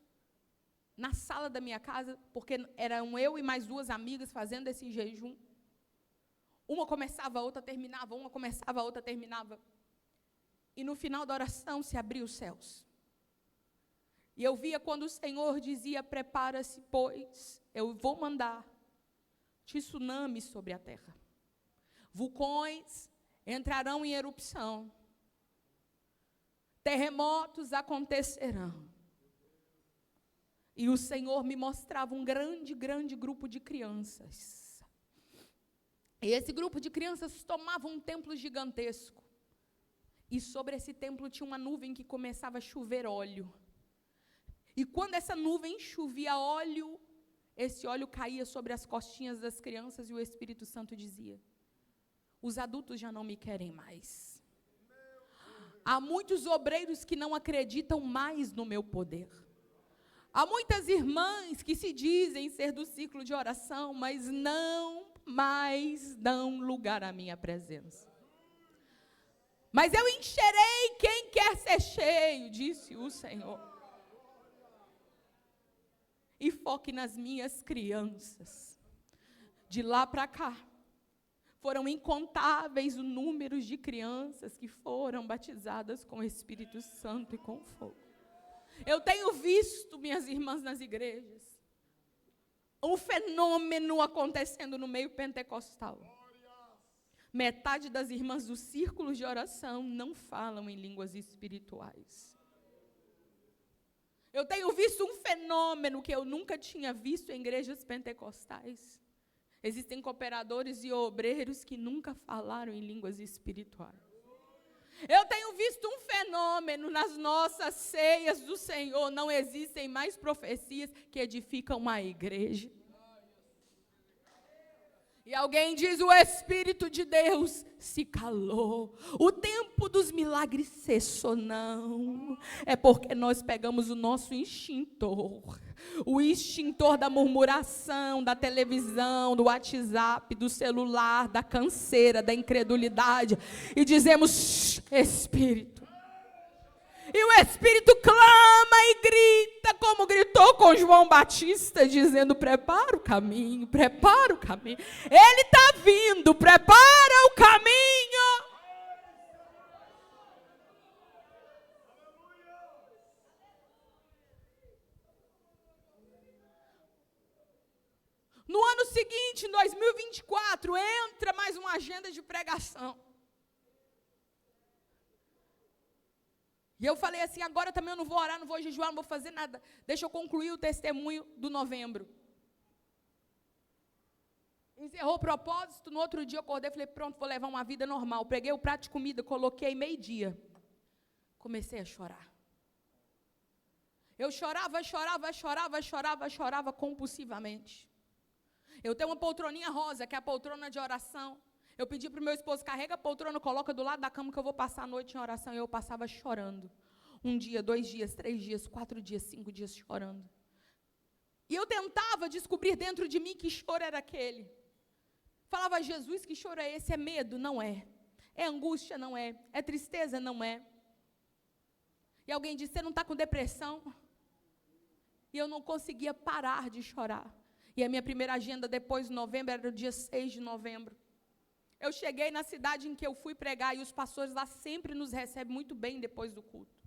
na sala da minha casa, porque eram eu e mais 2 amigas fazendo esse jejum. Uma começava, a outra terminava, uma começava, a outra terminava. E no final da oração se abriu os céus. E eu via quando o Senhor dizia, prepara-se, pois eu vou mandar tsunamis sobre a terra. Vulcões entrarão em erupção. Terremotos acontecerão. E o Senhor me mostrava um grande grupo de crianças. E esse grupo de crianças tomava um templo gigantesco. E sobre esse templo tinha uma nuvem que começava a chover óleo. E quando essa nuvem chovia óleo, esse óleo caía sobre as costinhas das crianças e o Espírito Santo dizia, os adultos já não me querem mais. Há muitos obreiros que não acreditam mais no meu poder. Há muitas irmãs que se dizem ser do ciclo de oração, mas não mais dão lugar à minha presença. Mas eu encherei quem quer ser cheio, disse o Senhor. E foque nas minhas crianças. De lá para cá, foram incontáveis o número de crianças que foram batizadas com o Espírito Santo e com fogo. Eu tenho visto, minhas irmãs, nas igrejas, um fenômeno acontecendo no meio pentecostal. Metade das irmãs dos círculos de oração não falam em línguas espirituais. Eu tenho visto um fenômeno que eu nunca tinha visto em igrejas pentecostais. Existem cooperadores e obreiros que nunca falaram em línguas espirituais. Eu tenho visto um fenômeno nas nossas ceias do Senhor. Não existem mais profecias que edificam a igreja. E alguém diz, o Espírito de Deus se calou. O tempo dos milagres cessou, não. É porque nós pegamos o nosso extintor. O extintor da murmuração, da televisão, do WhatsApp, do celular, da canseira, da incredulidade. E dizemos, Espírito. E o Espírito clama e grita, como gritou com João Batista, dizendo, prepara o caminho, prepara o caminho. Ele está vindo, prepara o caminho. No ano seguinte, em 2024, entra mais uma agenda de pregação. E eu falei assim, agora também eu não vou orar, não vou jejuar, não vou fazer nada. Deixa eu concluir o testemunho do novembro. Encerrou o propósito, no outro dia eu acordei e falei, pronto, vou levar uma vida normal. Peguei o prato de comida, coloquei meio-dia. Comecei a chorar. Eu chorava compulsivamente. Eu tenho uma poltroninha rosa, que é a poltrona de oração. Eu pedi para o meu esposo, carrega a poltrona, coloca do lado da cama que eu vou passar a noite em oração. E eu passava chorando. 1 dia, 2 dias, 3 dias, 4 dias, 5 dias chorando. E eu tentava descobrir dentro de mim que choro era aquele. Falava, Jesus, que choro é esse? É medo? Não é. É angústia? Não é. É tristeza? Não é. E alguém disse, você não está com depressão? E eu não conseguia parar de chorar. E a minha primeira agenda depois de novembro era o dia 6 de novembro. Eu cheguei na cidade em que eu fui pregar e os pastores lá sempre nos recebem muito bem depois do culto.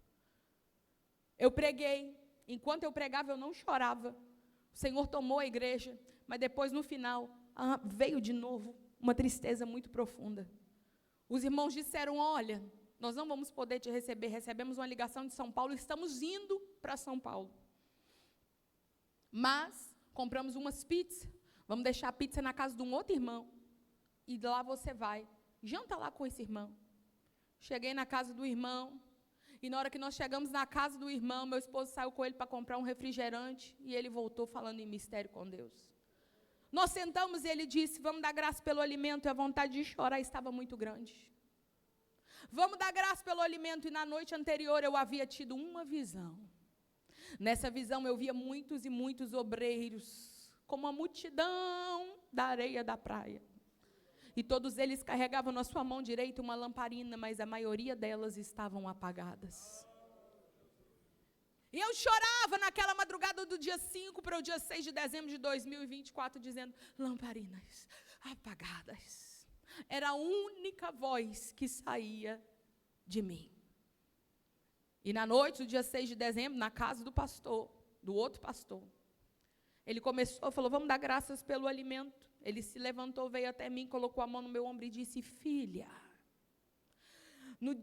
Eu preguei. Enquanto eu pregava, eu não chorava. O Senhor tomou a igreja, mas depois, no final, veio de novo uma tristeza muito profunda. Os irmãos disseram, olha, nós não vamos poder te receber. Recebemos uma ligação de São Paulo, estamos indo para São Paulo. Mas compramos umas pizzas, vamos deixar a pizza na casa de um outro irmão, e lá você vai, janta lá com esse irmão. Cheguei na casa do irmão, e na hora que nós chegamos na casa do irmão, meu esposo saiu com ele para comprar um refrigerante, e ele voltou falando em mistério com Deus. Nós sentamos e ele disse, vamos dar graça pelo alimento, e a vontade de chorar estava muito grande. Vamos dar graça pelo alimento, e na noite anterior eu havia tido uma visão. Nessa visão eu via muitos e muitos obreiros, como a multidão da areia da praia. E todos eles carregavam na sua mão direita uma lamparina, mas a maioria delas estavam apagadas. E eu chorava naquela madrugada do dia 5 para o dia 6 de dezembro de 2024, dizendo, lamparinas apagadas. Era a única voz que saía de mim. E na noite do dia 6 de dezembro, na casa do pastor, do outro pastor, ele começou, falou, vamos dar graças pelo alimento. Ele se levantou, veio até mim, colocou a mão no meu ombro e disse, filha,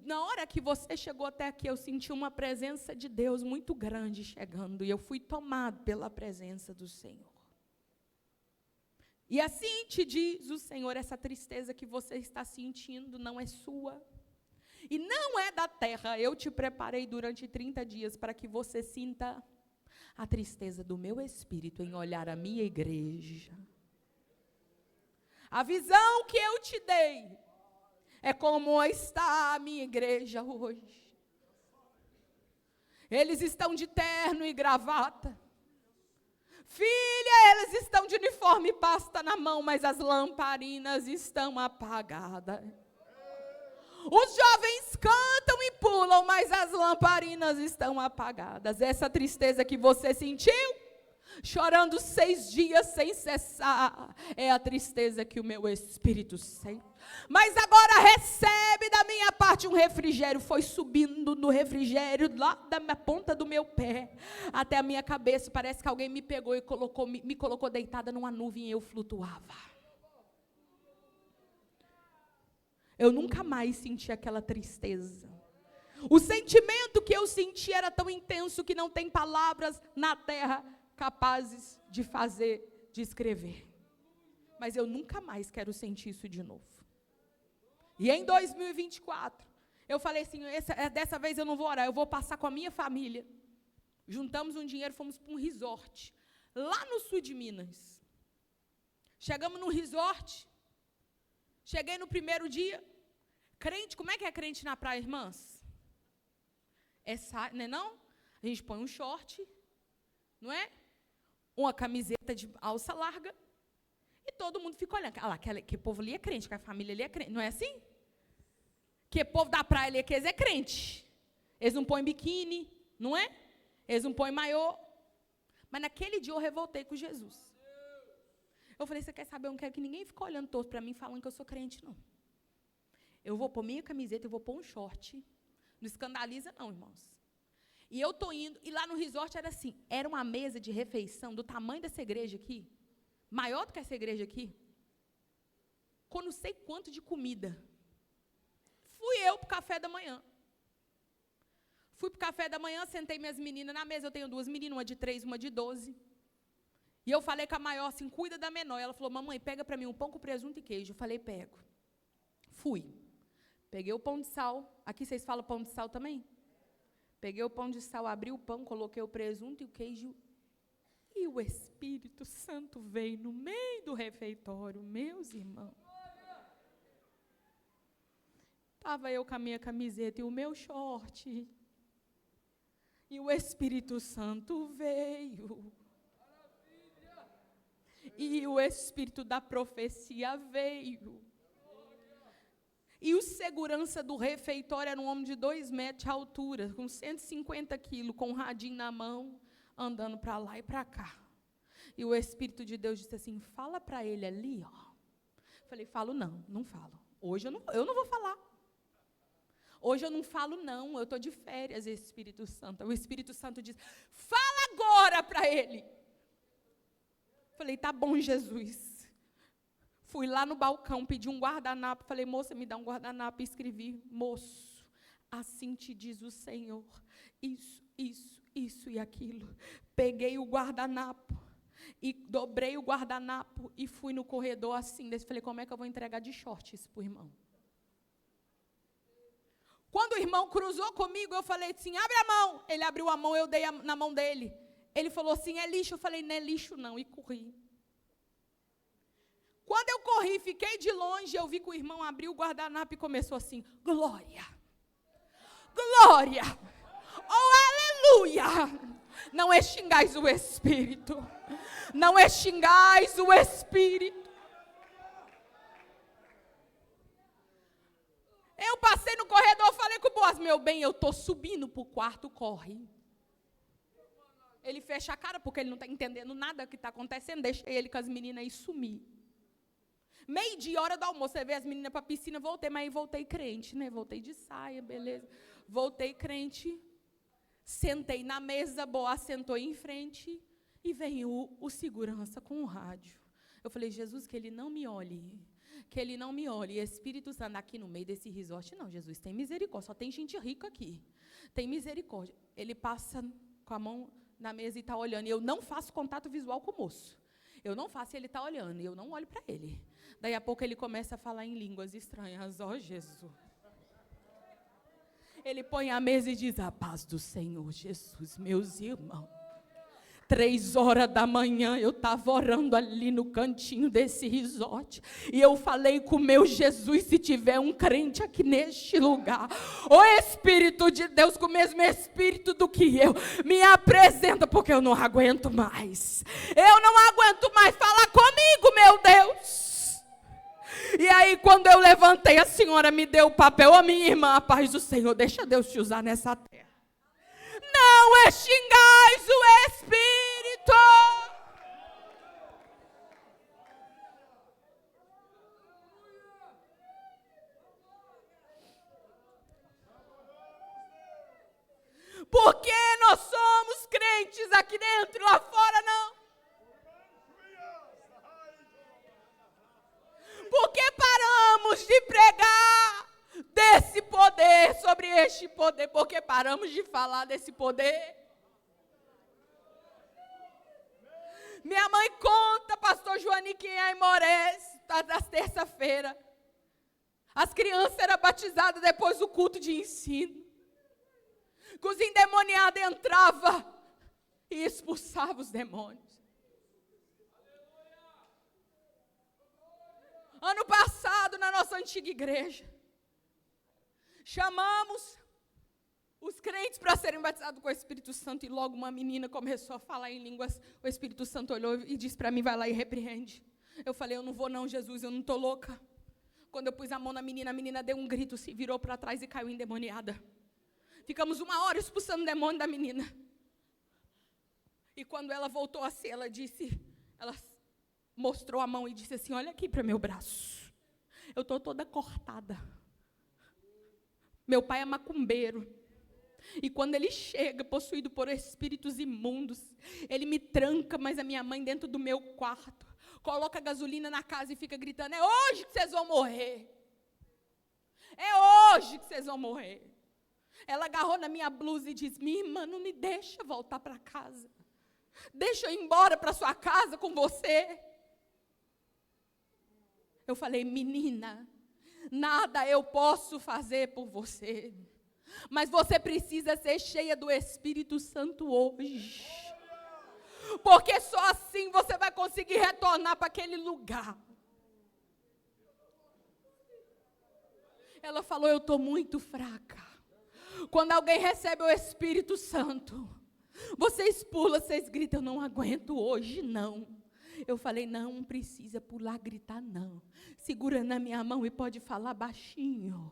na hora que você chegou até aqui, eu senti uma presença de Deus muito grande chegando, e eu fui tomado pela presença do Senhor. E assim te diz o Senhor, essa tristeza que você está sentindo não é sua, e não é da terra. Eu te preparei durante 30 dias para que você sinta a tristeza do meu espírito em olhar a minha igreja. A visão que eu te dei é como está a minha igreja hoje. Eles estão de terno e gravata. Filha, eles estão de uniforme e pasta na mão, mas as lamparinas estão apagadas. Os jovens cantam e pulam, mas as lamparinas estão apagadas. Essa tristeza que você sentiu, chorando 6 dias sem cessar, é a tristeza que o meu espírito sente. Mas agora recebe da minha parte um refrigério. Foi subindo no refrigério lá da ponta do meu pé até a minha cabeça. Parece que alguém me pegou e me colocou deitada numa nuvem e eu flutuava. Eu nunca mais senti aquela tristeza. O sentimento que eu senti era tão intenso que não tem palavras na terra capazes de fazer, de escrever. Mas eu nunca mais quero sentir isso de novo. E em 2024, eu falei assim, dessa vez eu não vou orar, eu vou passar com a minha família. Juntamos um dinheiro, fomos para um resort, lá no sul de Minas. Chegamos no resort, cheguei no primeiro dia, crente, como é que é crente na praia, irmãs? Não é não? A gente põe um short, não é? Uma camiseta de alça larga, e todo mundo fica olhando. Ah lá, que povo ali é crente, que a família ali é crente, não é assim? Que povo da praia ali, que eles é crente. Eles não põem biquíni, não é? Eles não põem maiô. Mas naquele dia eu revoltei com Jesus. Eu falei, você quer saber, eu não quero que ninguém fique olhando torto para mim, falando que eu sou crente, não. Eu vou pôr minha camiseta, eu vou pôr um short. Não escandaliza não, irmãos. E eu estou indo, e lá no resort era assim, era uma mesa de refeição do tamanho dessa igreja aqui, maior do que essa igreja aqui, com não sei quanto de comida. Fui eu para o café da manhã. Fui para o café da manhã, sentei minhas meninas na mesa. Eu tenho 2 meninas, uma de 3, uma de 12. E eu falei com a maior assim, cuida da menor. Ela falou, mamãe, pega para mim um pão com presunto e queijo. Eu falei, pego. Fui. Peguei o pão de sal. Aqui vocês falam pão de sal também? Peguei o pão de sal, abri o pão, coloquei o presunto e o queijo. E o Espírito Santo veio no meio do refeitório, meus irmãos. Estava eu com a minha camiseta e o meu short. E o Espírito Santo veio. E o Espírito da profecia veio. E o segurança do refeitório era um homem de 2 metros de altura, com 150 quilos, com um radinho na mão, andando para lá e para cá. E o Espírito de Deus disse assim, fala para ele ali, ó. Falei, falo não, não falo. Hoje eu não vou falar. Hoje eu não falo não, eu estou de férias, Espírito Santo. O Espírito Santo diz, fala agora para ele. Falei, tá bom, Jesus. Fui lá no balcão, pedi um guardanapo, falei, moça, me dá um guardanapo, e escrevi, moço, assim te diz o Senhor, isso e aquilo. Peguei o guardanapo e dobrei o guardanapo e fui no corredor assim, falei, como é que eu vou entregar de short isso para o irmão? Quando o irmão cruzou comigo, eu falei assim, abre a mão. Ele abriu a mão, eu dei na mão dele. Ele falou assim, é lixo. Eu falei, não é lixo não, e corri. Quando eu corri, fiquei de longe, eu vi que o irmão abriu o guardanapo e começou assim, glória, glória, oh aleluia. Não extingais o Espírito, não extingais o Espírito. Eu passei no corredor, falei com o Boaz, meu bem, eu estou subindo para o quarto, corre. Ele fecha a cara porque ele não está entendendo nada que está acontecendo, deixei ele com as meninas e sumi. 12:30, hora do almoço, você vê as meninas para a piscina, voltei, mas aí voltei crente, né? Voltei de saia, beleza. Voltei crente, sentei na mesa, Boaz sentou em frente, e veio o segurança com o rádio. Eu falei, Jesus, que ele não me olhe, que ele não me olhe. E Espírito Santo, aqui no meio desse resort, não, Jesus, tem misericórdia, só tem gente rica aqui, tem misericórdia. Ele passa com a mão na mesa e está olhando, e eu não faço contato visual com o moço. Eu não faço, ele está olhando, e eu não olho para ele. Daí a pouco ele começa a falar em línguas estranhas. Ó Jesus. Ele põe a mesa e diz, a paz do Senhor Jesus, meus irmãos. 3h da manhã, eu estava orando ali no cantinho desse resort, e eu falei com o meu Jesus, se tiver um crente aqui neste lugar, o Espírito de Deus, com o mesmo Espírito do que eu, me apresenta, porque eu não aguento mais. Eu não aguento mais, falar comigo, meu Deus. E aí, quando eu levantei, a senhora me deu o papel, a minha irmã, a paz do Senhor, deixa Deus te usar nessa terra. Não extingais o Espírito. Porque nós somos crentes aqui dentro, lá fora não. Porque paramos de pregar desse poder, sobre este poder, porque paramos de falar desse poder. Minha mãe conta, pastor Joanique em Aimorés, das terça-feira. As crianças eram batizadas depois do culto de ensino. Que os endemoniados entravam e expulsavam os demônios. Ano passado, na nossa antiga igreja, chamamos os crentes para serem batizados com o Espírito Santo, e logo uma menina começou a falar em línguas. O Espírito Santo olhou e disse para mim, vai lá e repreende. Eu falei, eu não vou não, Jesus, eu não estou louca. Quando eu pus a mão na menina, a menina deu um grito, se virou para trás e caiu endemoniada. Ficamos 1 hora expulsando o demônio da menina. E quando ela voltou a si, ela mostrou a mão e disse assim, olha aqui para meu braço. Eu estou toda cortada. Meu pai é macumbeiro. E quando ele chega, possuído por espíritos imundos, ele me tranca, mas a minha mãe dentro do meu quarto, coloca gasolina na casa e fica gritando, é hoje que vocês vão morrer. É hoje que vocês vão morrer. Ela agarrou na minha blusa e disse: minha irmã, não me deixa voltar para casa. Deixa eu ir embora para sua casa com você. Eu falei: menina, nada eu posso fazer por você. Mas você precisa ser cheia do Espírito Santo hoje. Porque só assim você vai conseguir retornar para aquele lugar. Ela falou: eu estou muito fraca. Quando alguém recebe o Espírito Santo, vocês pulam, vocês gritam: eu não aguento hoje, não. Eu falei: não precisa pular, gritar, não. Segura na minha mão e pode falar baixinho,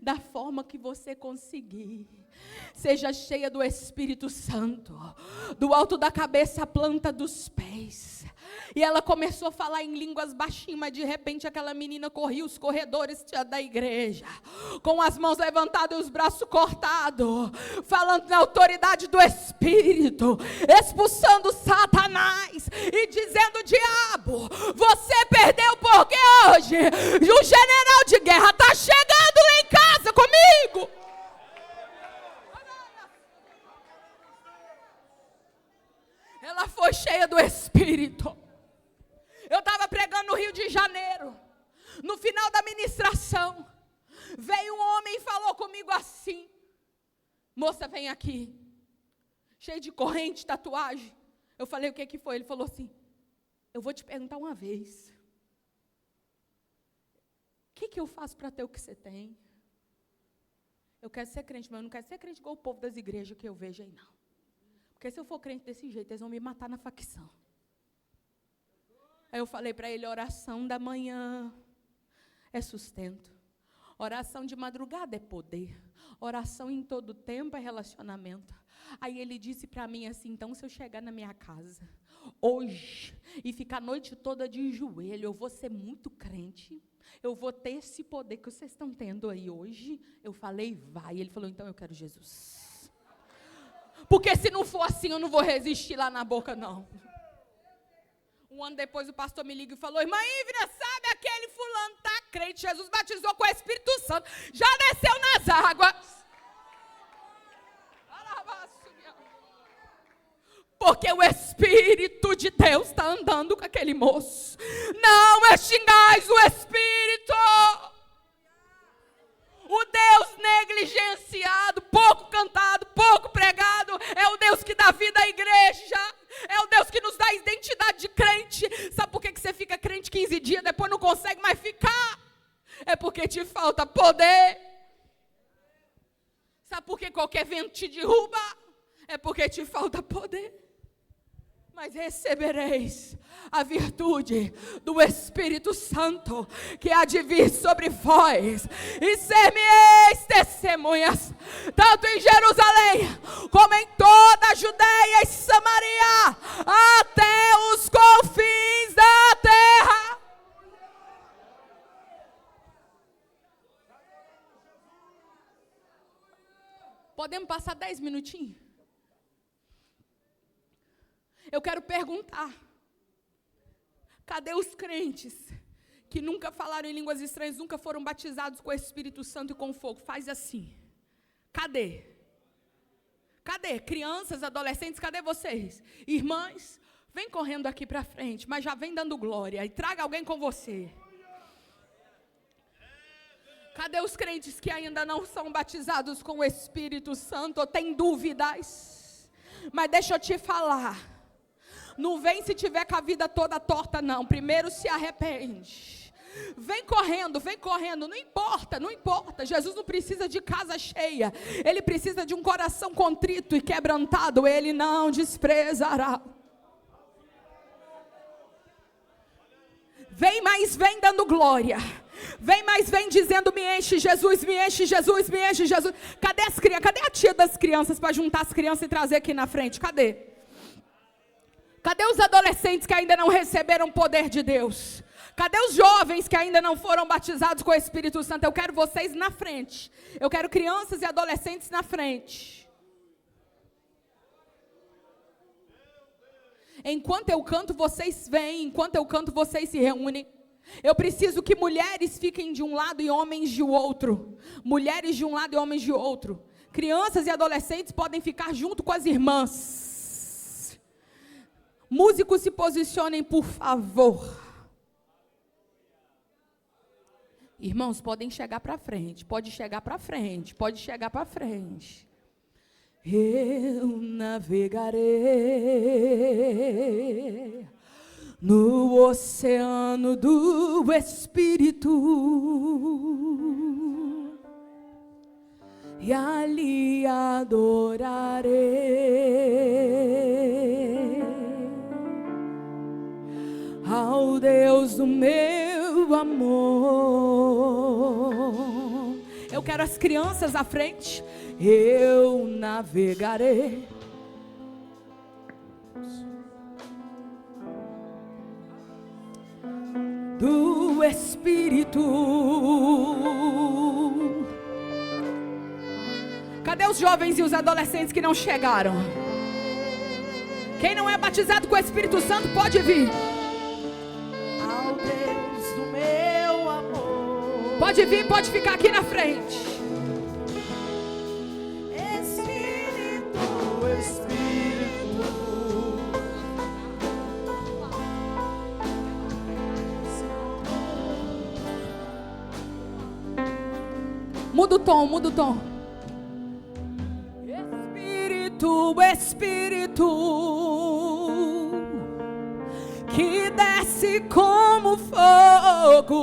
da forma que você conseguir. Seja cheia do Espírito Santo, do alto da cabeça à planta dos pés. E ela começou a falar em línguas baixinho, mas de repente aquela menina corria os corredores da igreja, com as mãos levantadas e os braços cortados, falando na autoridade do Espírito, expulsando Satanás e dizendo: diabo, você perdeu, porque hoje o general de guerra está chegando lá em casa comigo. Ela foi cheia do Espírito. Eu estava pregando no Rio de Janeiro. No final da ministração, veio um homem e falou comigo assim: moça, vem aqui. Cheio de corrente, tatuagem. Eu falei: o que foi? Ele falou assim: eu vou te perguntar uma vez. O que eu faço para ter o que você tem? Eu quero ser crente, mas eu não quero ser crente igual o povo das igrejas que eu vejo aí, não. Porque se eu for crente desse jeito, eles vão me matar na facção. Aí eu falei para ele: oração da manhã é sustento. Oração de madrugada é poder. Oração em todo tempo é relacionamento. Aí ele disse para mim assim: então se eu chegar na minha casa hoje e ficar a noite toda de joelho, eu vou ser muito crente? Eu vou ter esse poder que vocês estão tendo aí hoje? Eu falei: vai. Ele falou: então eu quero Jesus. Porque se não for assim, eu não vou resistir lá na boca, não. Um ano depois o pastor me liga e falou: irmã Ívila, sabe aquele fulano tá crente, Jesus batizou com o Espírito Santo, já desceu nas águas. Porque o Espírito de Deus está andando com aquele moço. Não extingais o Espírito. O Deus negligenciado, pouco cantado, pouco pregado, é o Deus que dá vida à igreja. É o Deus que nos dá identidade de crente. Sabe por que você fica crente 15 dias, depois não consegue mais ficar? É porque te falta poder. Sabe por que qualquer vento te derruba? É porque te falta poder. Mas recebereis a virtude do Espírito Santo, que há de vir sobre vós, e ser-me-eis testemunhas, tanto em Jerusalém, como em toda a Judeia e Samaria, até os confins da terra. Podemos passar 10 minutinhos? Eu quero perguntar: cadê os crentes que nunca falaram em línguas estranhas, nunca foram batizados com o Espírito Santo e com fogo? Faz assim. Cadê? Cadê? Crianças, adolescentes, cadê vocês? Irmãs, vem correndo aqui para frente, mas já vem dando glória e traga alguém com você. Cadê os crentes que ainda não são batizados com o Espírito Santo ou têm dúvidas? Mas deixa eu te falar. Não vem se tiver com a vida toda torta, não. Primeiro se arrepende. Vem correndo, não importa, não importa. Jesus não precisa de casa cheia. Ele precisa de um coração contrito e quebrantado. Ele não desprezará. Vem, mas vem dando glória. Vem, mas vem dizendo: me enche Jesus, me enche Jesus, me enche Jesus. Cadê as crianças? Cadê a tia das crianças para juntar as crianças e trazer aqui na frente? Cadê? Cadê os adolescentes que ainda não receberam o poder de Deus? Cadê os jovens que ainda não foram batizados com o Espírito Santo? Eu quero vocês na frente. Eu quero crianças e adolescentes na frente. Enquanto eu canto, vocês vêm. Enquanto eu canto, vocês se reúnem. Eu preciso que mulheres fiquem de um lado e homens de outro. Mulheres de um lado e homens de outro. Crianças e adolescentes podem ficar junto com as irmãs. Músicos, se posicionem, por favor. Irmãos, podem chegar para frente. Pode chegar para frente. Pode chegar para frente. Eu navegarei no oceano do Espírito e ali adorarei ao Deus do meu amor. Eu quero as crianças à frente. Eu navegarei do Espírito. Cadê os jovens e os adolescentes que não chegaram? Quem não é batizado com o Espírito Santo pode vir. Ao Deus do meu amor. Pode vir, pode ficar aqui na frente. Muda o tom, muda o tom. Espírito, Espírito, que desce como fogo,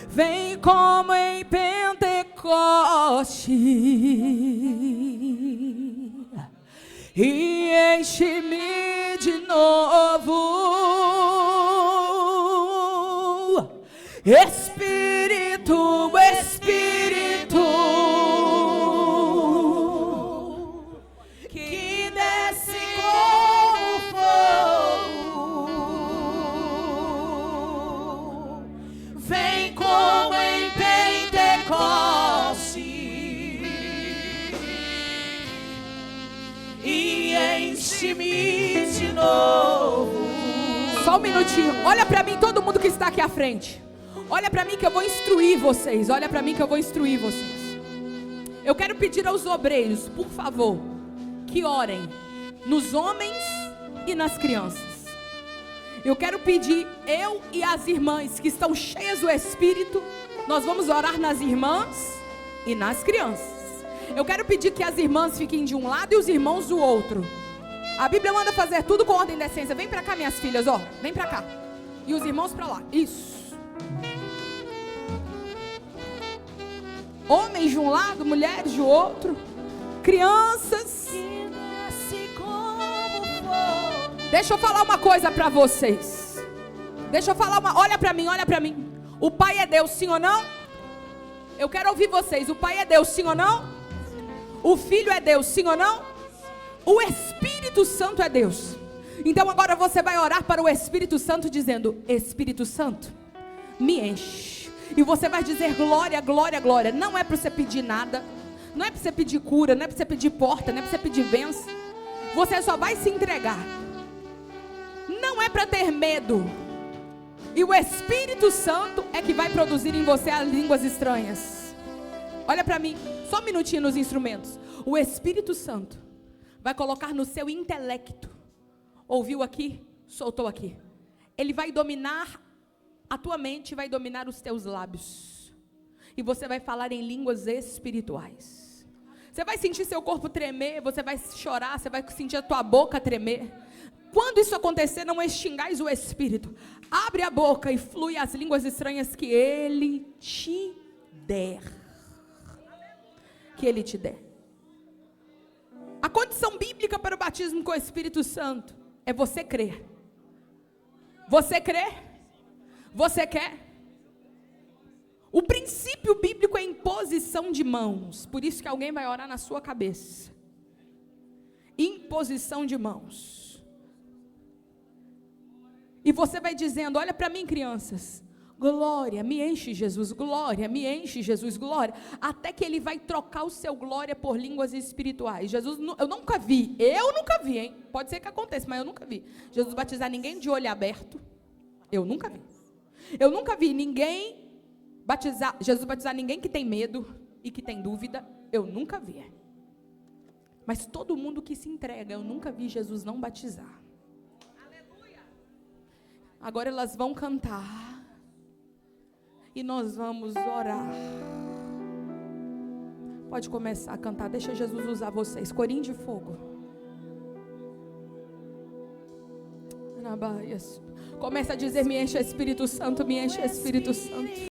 vem como em Pentecoste e enche-me de novo. Espírito, Espírito, que desce como fogo, vem como em Pentecoste e enche-me de novo. Só um minutinho, olha para mim, todo mundo que está aqui à frente. Olha para mim que eu vou instruir vocês. Olha para mim que eu vou instruir vocês. Eu quero pedir aos obreiros, por favor, que orem nos homens e nas crianças. Eu quero pedir, eu e as irmãs que estão cheias do Espírito, nós vamos orar nas irmãs e nas crianças. Eu quero pedir que as irmãs fiquem de um lado e os irmãos do outro. A Bíblia manda fazer tudo com ordem e decência. Vem para cá, minhas filhas, ó. Vem para cá. E os irmãos para lá. Isso. Homens de um lado, mulheres de outro, crianças. Deixa eu falar uma coisa para vocês. Deixa eu falar uma. Olha para mim, olha para mim. O Pai é Deus, sim ou não? Eu quero ouvir vocês. O Pai é Deus, sim ou não? O Filho é Deus, sim ou não? O Espírito Santo é Deus. Então agora você vai orar para o Espírito Santo dizendo: Espírito Santo, me enche. E você vai dizer glória, glória, glória. Não é para você pedir nada. Não é para você pedir cura. Não é para você pedir porta. Não é para você pedir bênção. Você só vai se entregar. Não é para ter medo. E o Espírito Santo é que vai produzir em você as línguas estranhas. Olha para mim. Só um minutinho nos instrumentos. O Espírito Santo vai colocar no seu intelecto. Ouviu aqui? Soltou aqui. Ele vai dominar a tua mente, vai dominar os teus lábios. E você vai falar em línguas espirituais. Você vai sentir seu corpo tremer, você vai chorar, você vai sentir a tua boca tremer. Quando isso acontecer, não extingais o Espírito. Abre a boca e flui as línguas estranhas que Ele te der. Que Ele te der. A condição bíblica para o batismo com o Espírito Santo é você crer. Você crê? Você quer? O princípio bíblico é imposição de mãos. Por isso que alguém vai orar na sua cabeça. Imposição de mãos. E você vai dizendo: olha para mim, crianças. Glória, me enche Jesus, glória, me enche Jesus, glória. Até que Ele vai trocar o seu glória por línguas espirituais. Jesus, eu nunca vi, hein? Pode ser que aconteça, mas eu nunca vi Jesus batizar ninguém de olho aberto. Eu nunca vi. Eu nunca vi ninguém Jesus batizar ninguém que tem medo e que tem dúvida, eu nunca vi. Mas todo mundo que se entrega, eu nunca vi Jesus não batizar. Agora elas vão cantar. E nós vamos orar. Pode começar a cantar. Deixa Jesus usar vocês. Corinho de fogo. Começa a dizer: me enche Espírito Santo, me enche Espírito Santo.